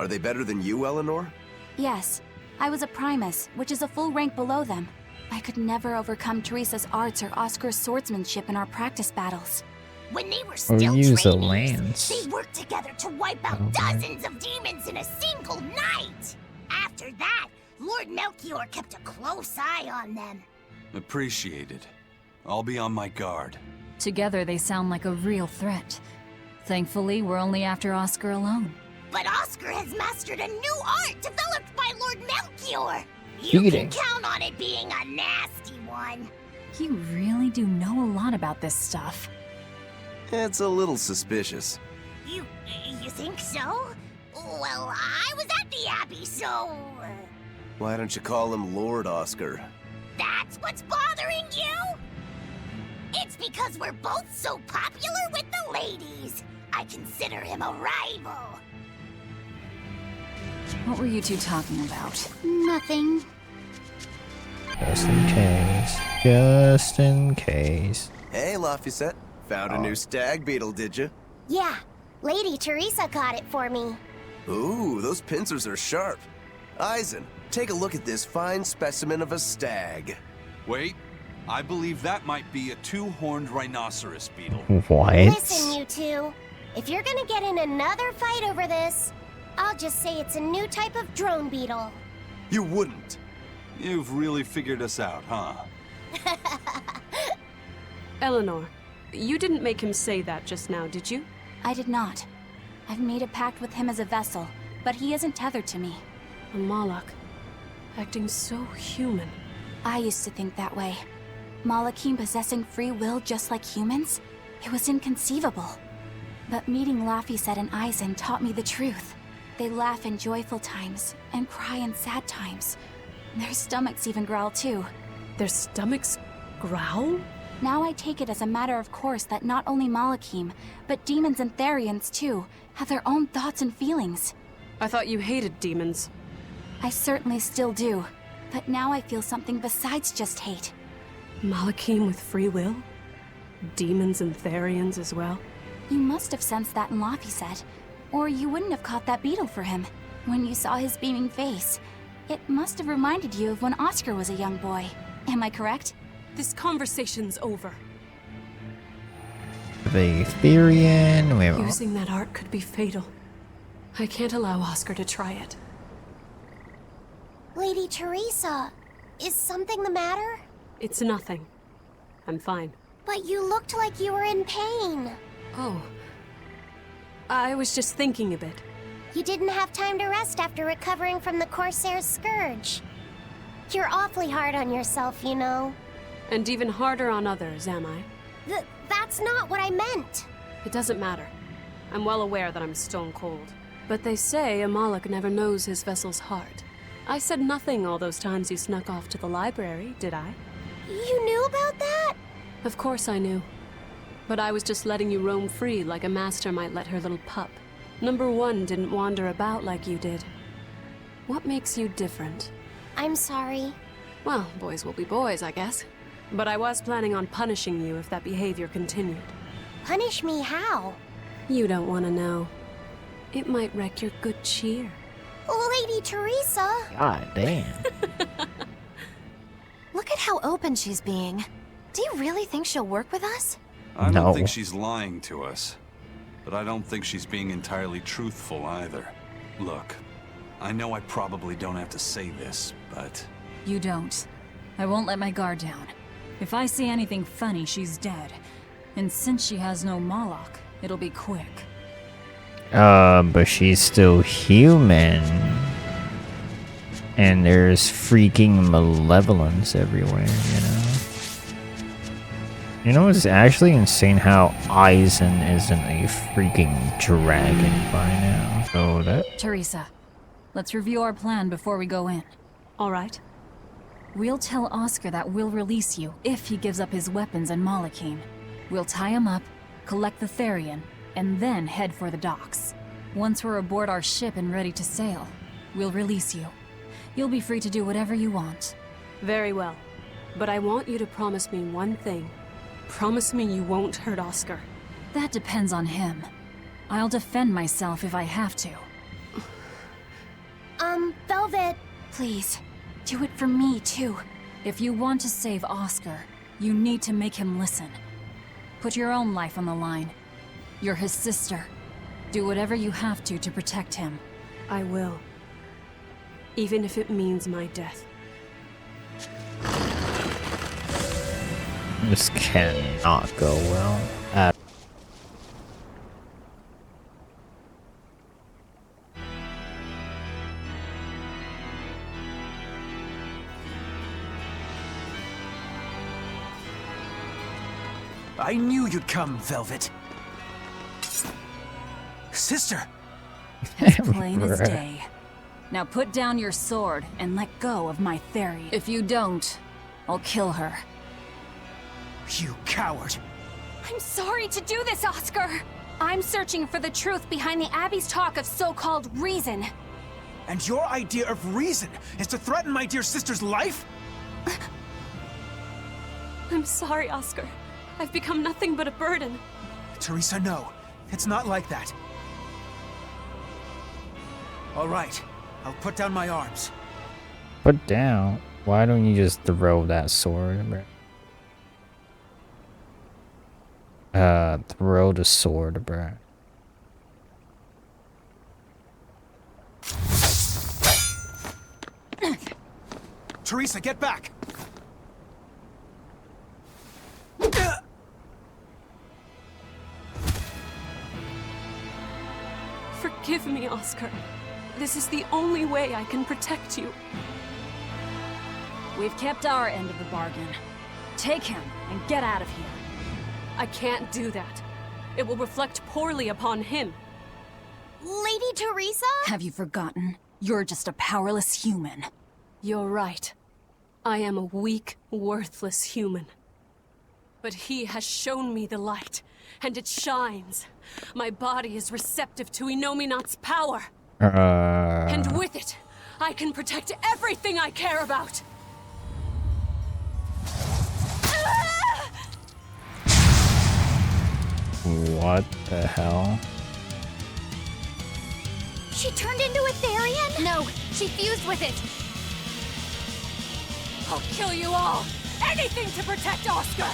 Are they better than you, Eleanor? Yes, I was a primus, which is a full rank below them. I could never overcome Teresa's arts or Oscar's swordsmanship in our practice battles. When they were Or still use a trainees, lance. they worked together to wipe out dozens of demons in a single night. After that, Lord Melchior kept a close eye on them. Appreciated. I'll be on my guard. Together they sound like a real threat. Thankfully, we're only after Oscar alone. But Oscar has mastered a new art developed by Lord Melchior. You Eating. can count on it being a nasty one. You really do know a lot about this stuff. It's a little suspicious. You think so? Well, I was at the Abbey, so... Why don't you call him Lord Oscar? That's what's bothering you? It's because we're both so popular with the ladies. I consider him a rival. What were you two talking about? Nothing. Just in case. Just in case. Hey, Lafayette. Found a new stag beetle, did you? Yeah, Lady Teresa caught it for me. Ooh, those pincers are sharp. Eisen, take a look at this fine specimen of a stag. Wait, I believe that might be a two-horned rhinoceros beetle. What? Listen, you two. If you're gonna get in another fight over this, I'll just say it's a new type of drone beetle. You wouldn't. You've really figured us out, huh? Eleanor, you didn't make him say that just now, did you? I did not. I've made a pact with him as a vessel, but he isn't tethered to me. A Malak, acting so human. I used to think that way. Malakim possessing free will just like humans? It was inconceivable. But meeting Laphicet and Aizen taught me the truth. They laugh in joyful times and cry in sad times. Their stomachs even growl too. Their stomachs growl? Now I take it as a matter of course that not only Malakim, but demons and Therians too, have their own thoughts and feelings. I thought you hated demons. I certainly still do, but now I feel something besides just hate. Malakim with free will? Demons and Therians as well? You must have sensed that in Laphicet, or you wouldn't have caught that beetle for him. When you saw his beaming face, it must have reminded you of when Oscar was a young boy. Am I correct? This conversation's over. The Therian. Using that art could be fatal. I can't allow Oscar to try it. Lady Teresa, is something the matter? It's nothing. I'm fine. But you looked like you were in pain. Oh. I was just thinking a bit. You didn't have time to rest after recovering from the Corsair's scourge. You're awfully hard on yourself, you know. And even harder on others, am I? That's not what I meant. It doesn't matter. I'm well aware that I'm stone cold. But they say a Malak never knows his vessel's heart. I said nothing all those times you snuck off to the library, did I? You knew about that? Of course I knew. But I was just letting you roam free like a master might let her little pup. Number one didn't wander about like you did. What makes you different? I'm sorry. Well, boys will be boys, I guess. But I was planning on punishing you if that behavior continued. Punish me how? You don't want to know. It might wreck your good cheer. Lady Teresa! God damn. Look at how open she's being. Do you really think she'll work with us? I don't think she's lying to us. But I don't think she's being entirely truthful either. Look, I know I probably don't have to say this, but... You don't. I won't let my guard down. If I see anything funny, she's dead. And since she has no Malak, it'll be quick. But she's still human. And there's freaking malevolence everywhere, you know? You know, it's actually insane how Aizen isn't a freaking dragon by now. So that... Teresa, let's review our plan before we go in. All right. We'll tell Oscar that we'll release you if he gives up his weapons and Malakim. We'll tie him up, collect the Therian, and then head for the docks. Once we're aboard our ship and ready to sail, we'll release you. You'll be free to do whatever you want. Very well. But I want you to promise me one thing. Promise me you won't hurt Oscar. That depends on him. I'll defend myself if I have to. Velvet. Please, do it for me too. If you want to save Oscar, you need to make him listen. Put your own life on the line. You're his sister. Do whatever you have to protect him. I will. Even if it means my death. This cannot go well at I knew you'd come, Velvet. Sister! As plain as day. Now put down your sword and let go of my theory. If you don't, I'll kill her. You coward! I'm sorry to do this, Oscar! I'm searching for the truth behind the Abbey's talk of so-called reason. And your idea of reason is to threaten my dear sister's life? I'm sorry, Oscar. I've become nothing but a burden. Teresa, no. It's not like that. All right. I'll put down my arms. put down. Why don't you just throw that sword? Throw the sword, bruh. Teresa, get back! Forgive me, Oscar. This is the only way I can protect you. We've kept our end of the bargain. Take him and get out of here. I can't do that. It will reflect poorly upon him. Lady Teresa? Have you forgotten? You're just a powerless human. You're right. I am a weak, worthless human. But he has shown me the light, and it shines. My body is receptive to Inominat's power. And with it, I can protect everything I care about. What the hell? She turned into a Therian? No, she fused with it. I'll kill you all. Anything to protect Oscar.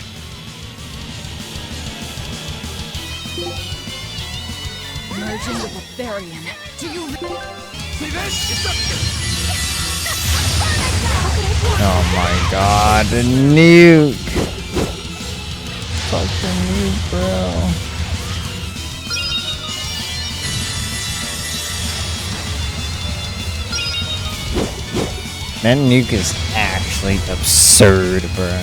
Merging with a Therian. Do you see this? Oh my god, a nuke! Fucking nuke, bro. That nuke is actually absurd, bro.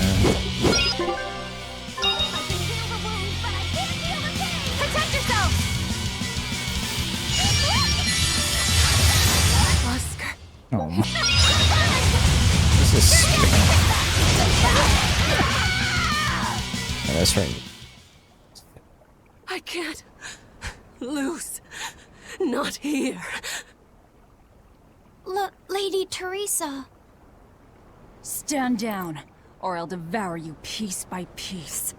Oh my. This is stupid. Yeah, that's right. I can't lose. Not here. Lady Teresa. Stand down, or I'll devour you piece by piece.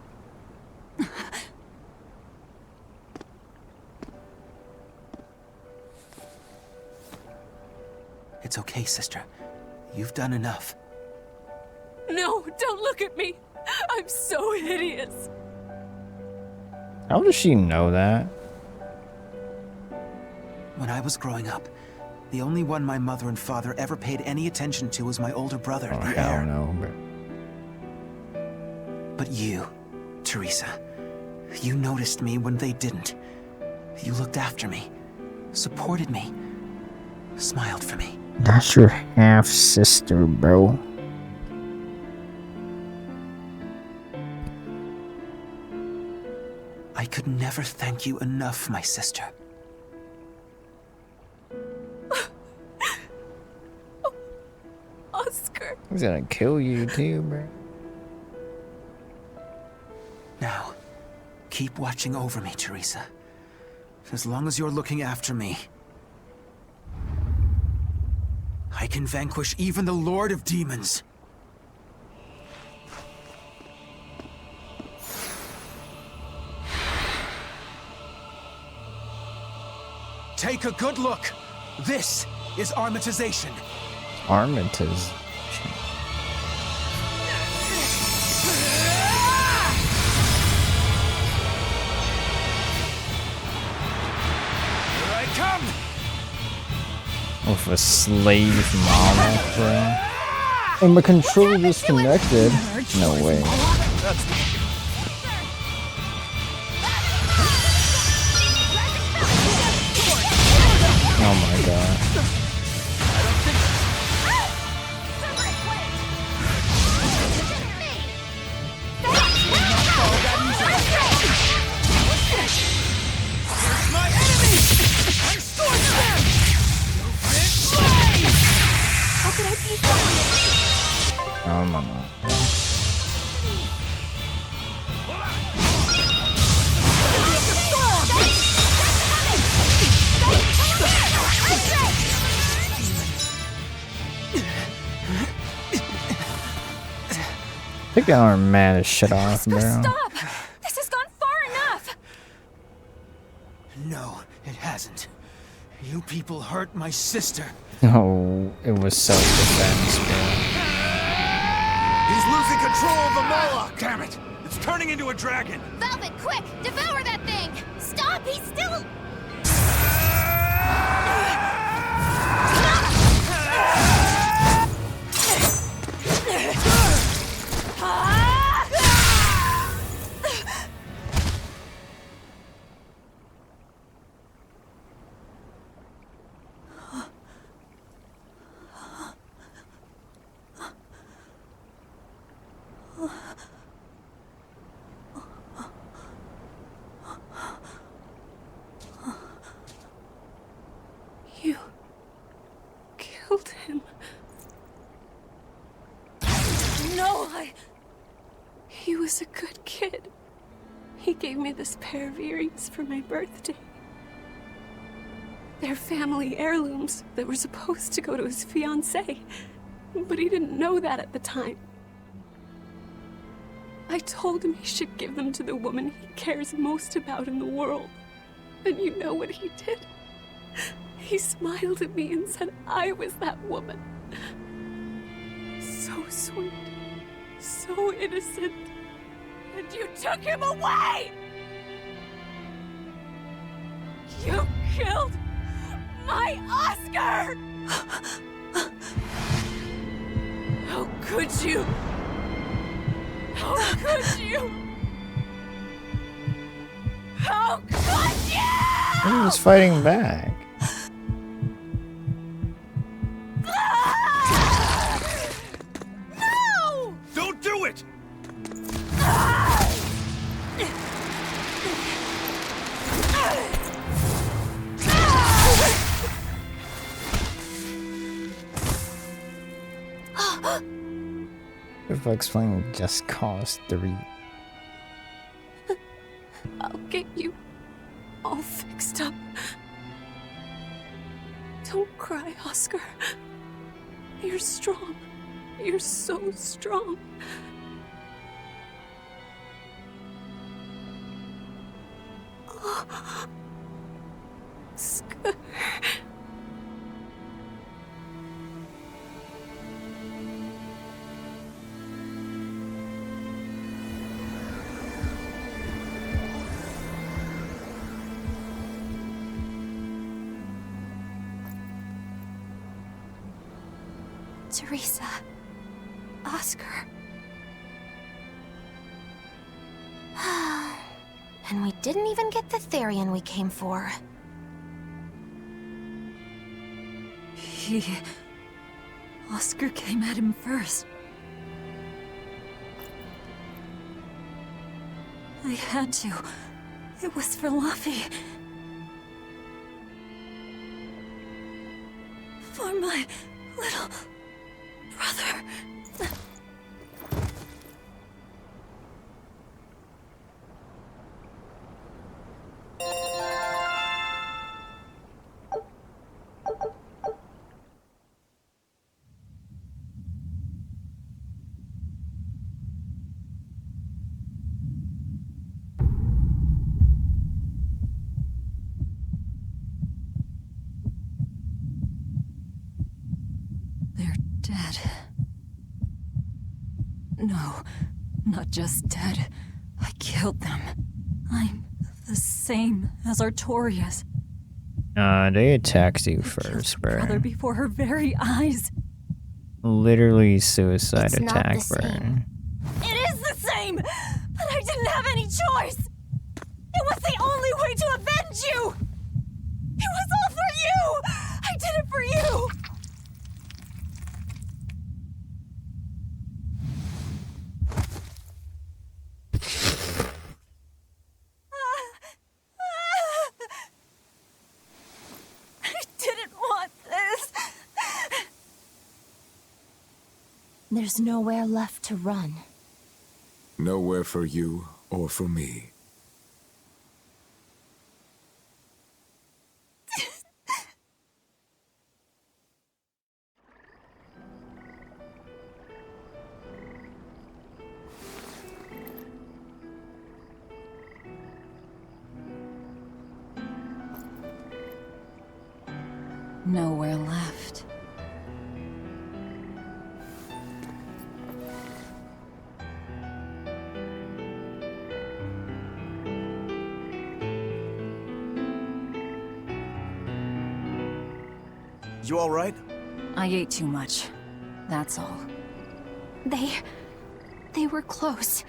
It's okay, sister. You've done enough. No, don't look at me. I'm so hideous. How does she know that? When I was growing up, the only one my mother and father ever paid any attention to was my older brother, the heir. I don't know, But you, Teresa, you noticed me when they didn't. You looked after me, supported me, smiled for me. That's your half-sister, bro. I could never thank you enough, my sister. Oscar. He's gonna kill you too, bro. Now, keep watching over me, Teresa. As long as you're looking after me, I can vanquish even the Lord of Demons. Take a good look. This is armatization. Armitage. Here I come. With a slave mama, bro. And my controller disconnected. No way. Oh my god. Oh my god. Take that arm man shit off, bro. Stop! This has gone far enough! No, it hasn't. You people hurt my sister. No, it was self-defense, bro. He's losing control of the Moloch! Damn it! It's It's turning into a dragon! Velvet, quick! Devour that thing! Stop! He's still... You killed him. No, He was a good kid. He gave me this pair of earrings for my birthday. They're family heirlooms that were supposed to go to his fiancée, but he didn't know that at the time. I told him he should give them to the woman he cares most about in the world. And you know what he did? He smiled at me and said I was that woman. So sweet, so innocent. And you took him away! You killed my Oscar! How could you? How could you? How could you? He was fighting back. No! Don't do it! If explaining just cause 3. I'll get you all fixed up. Don't cry, Oscar. You're strong. You're so strong. Oscar. Teresa. Oscar. And we didn't even get the Therian we came for. Oscar came at him first. I had to. It was for Luffy. For my little brother. Dead. No, not just dead. I killed them. I'm the same as Artorias. They attacked you first, Brother Burn. before her very eyes. Literally suicide It's not attack, the same. Burn. It is the same! But I didn't have any choice! It was the only way to avenge you! It was all for you! I did it for you! I didn't want this! There's nowhere left to run. Nowhere for you or for me. Nowhere left. You all right? I ate too much. That's all. They were close.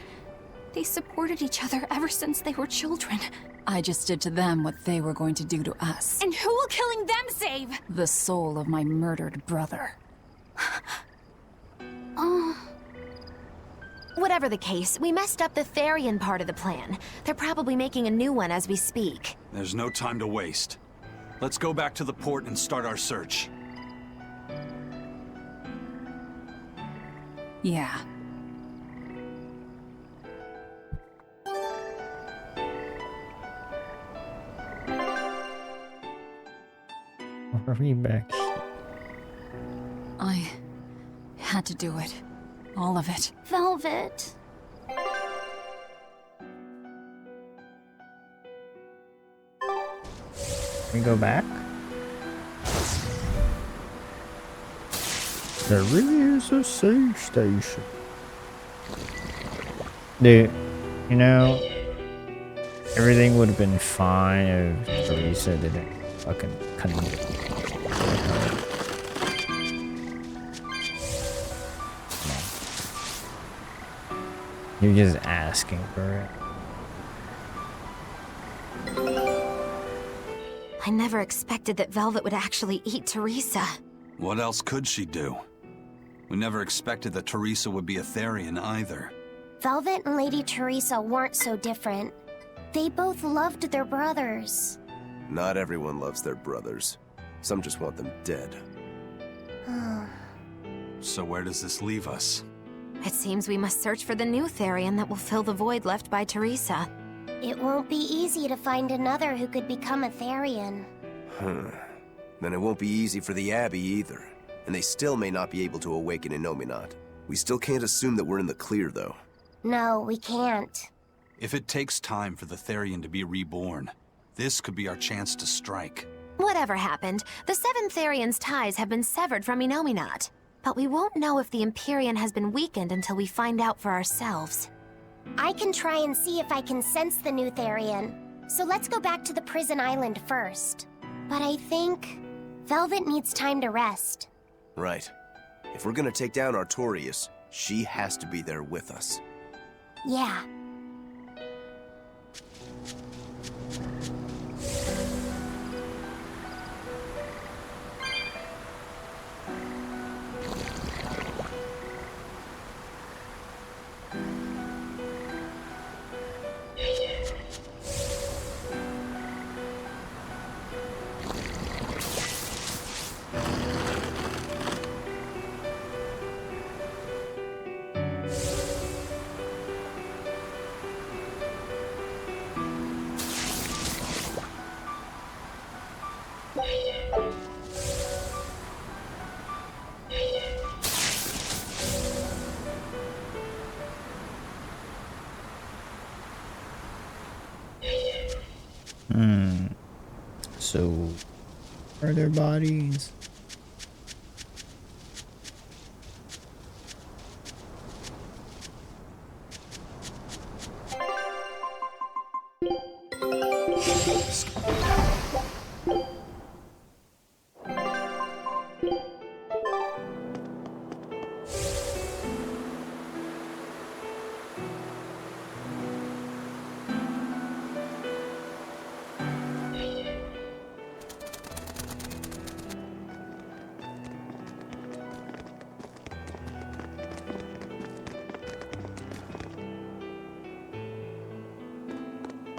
They supported each other ever since they were children. I just did to them what they were going to do to us. And who will killing them save? The soul of my murdered brother. Whatever the case, we messed up the Therian part of the plan. They're probably making a new one as we speak. There's no time to waste. Let's go back to the port and start our search. Yeah. Are we back? I had to do it. All of it. Velvet. We go back? There really is a safe station. Dude, you know, everything would have been fine if Teresa didn't fucking come in. You're just asking for it. I never expected that Velvet would actually eat Teresa. What else could she do? We never expected that Teresa would be a Therian either. Velvet and Lady Teresa weren't so different. They both loved their brothers. Not everyone loves their brothers. Some just want them dead. So where does this leave us? It seems we must search for the new Therian that will fill the void left by Teresa. It won't be easy to find another who could become a Therian. Then it won't be easy for the Abbey either. And they still may not be able to awaken Innominat. We still can't assume that we're in the clear, though. No, we can't. If it takes time for the Therian to be reborn, this could be our chance to strike. Whatever happened, the 7 Therians' ties have been severed from Innominat. But we won't know if the Empyrean has been weakened until we find out for ourselves. I can try and see if I can sense the new Therian. So let's go back to the prison island first. But I think Velvet needs time to rest. Right. If we're gonna take down Artorias, she has to be there with us. Yeah. So, are there bodies?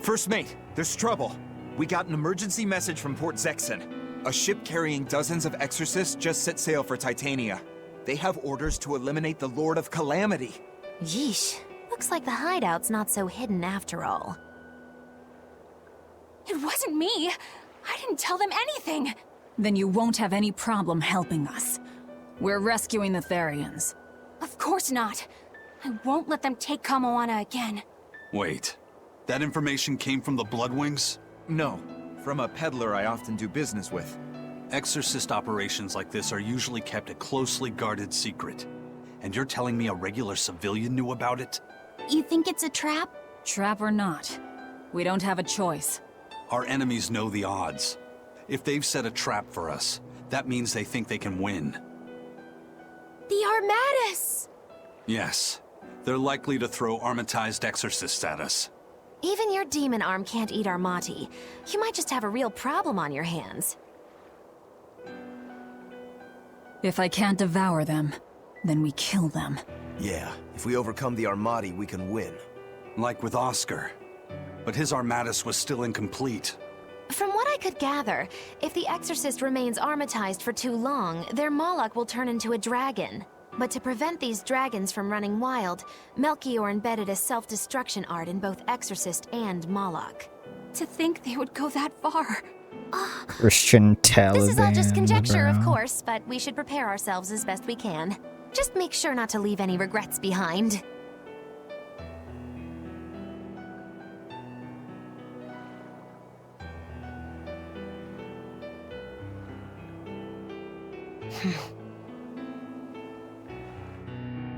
First mate, there's trouble. We got an emergency message from Port Zexen. A ship carrying dozens of exorcists just set sail for Titania. They have orders to eliminate the Lord of Calamity. Yeesh. Looks like the hideout's not so hidden after all. It wasn't me. I didn't tell them anything. Then you won't have any problem helping us. We're rescuing the Therians. Of course not. I won't let them take Kamoana again. Wait. That information came from the Bloodwings? No, from a peddler I often do business with. Exorcist operations like this are usually kept a closely guarded secret. And you're telling me a regular civilian knew about it? You think it's a trap? Trap or not, we don't have a choice. Our enemies know the odds. If they've set a trap for us, That means they think they can win. The Armatus! Yes. They're likely to throw armatized exorcists at us. Even your demon arm can't eat Armati. You might just have a real problem on your hands. If I can't devour them, then we kill them. Yeah, if we overcome the Armati, we can win. Like with Oscar. But his Armatus was still incomplete. From what I could gather, if the Exorcist remains armatized for too long, their Moloch will turn into a dragon. But to prevent these dragons from running wild, Melchior embedded a self-destruction art in both Exorcist and Moloch. To think they would go that far. Christian Taliban. This is all just conjecture, of bro. course, but we should prepare ourselves as best we can. Just make sure not to leave any regrets behind.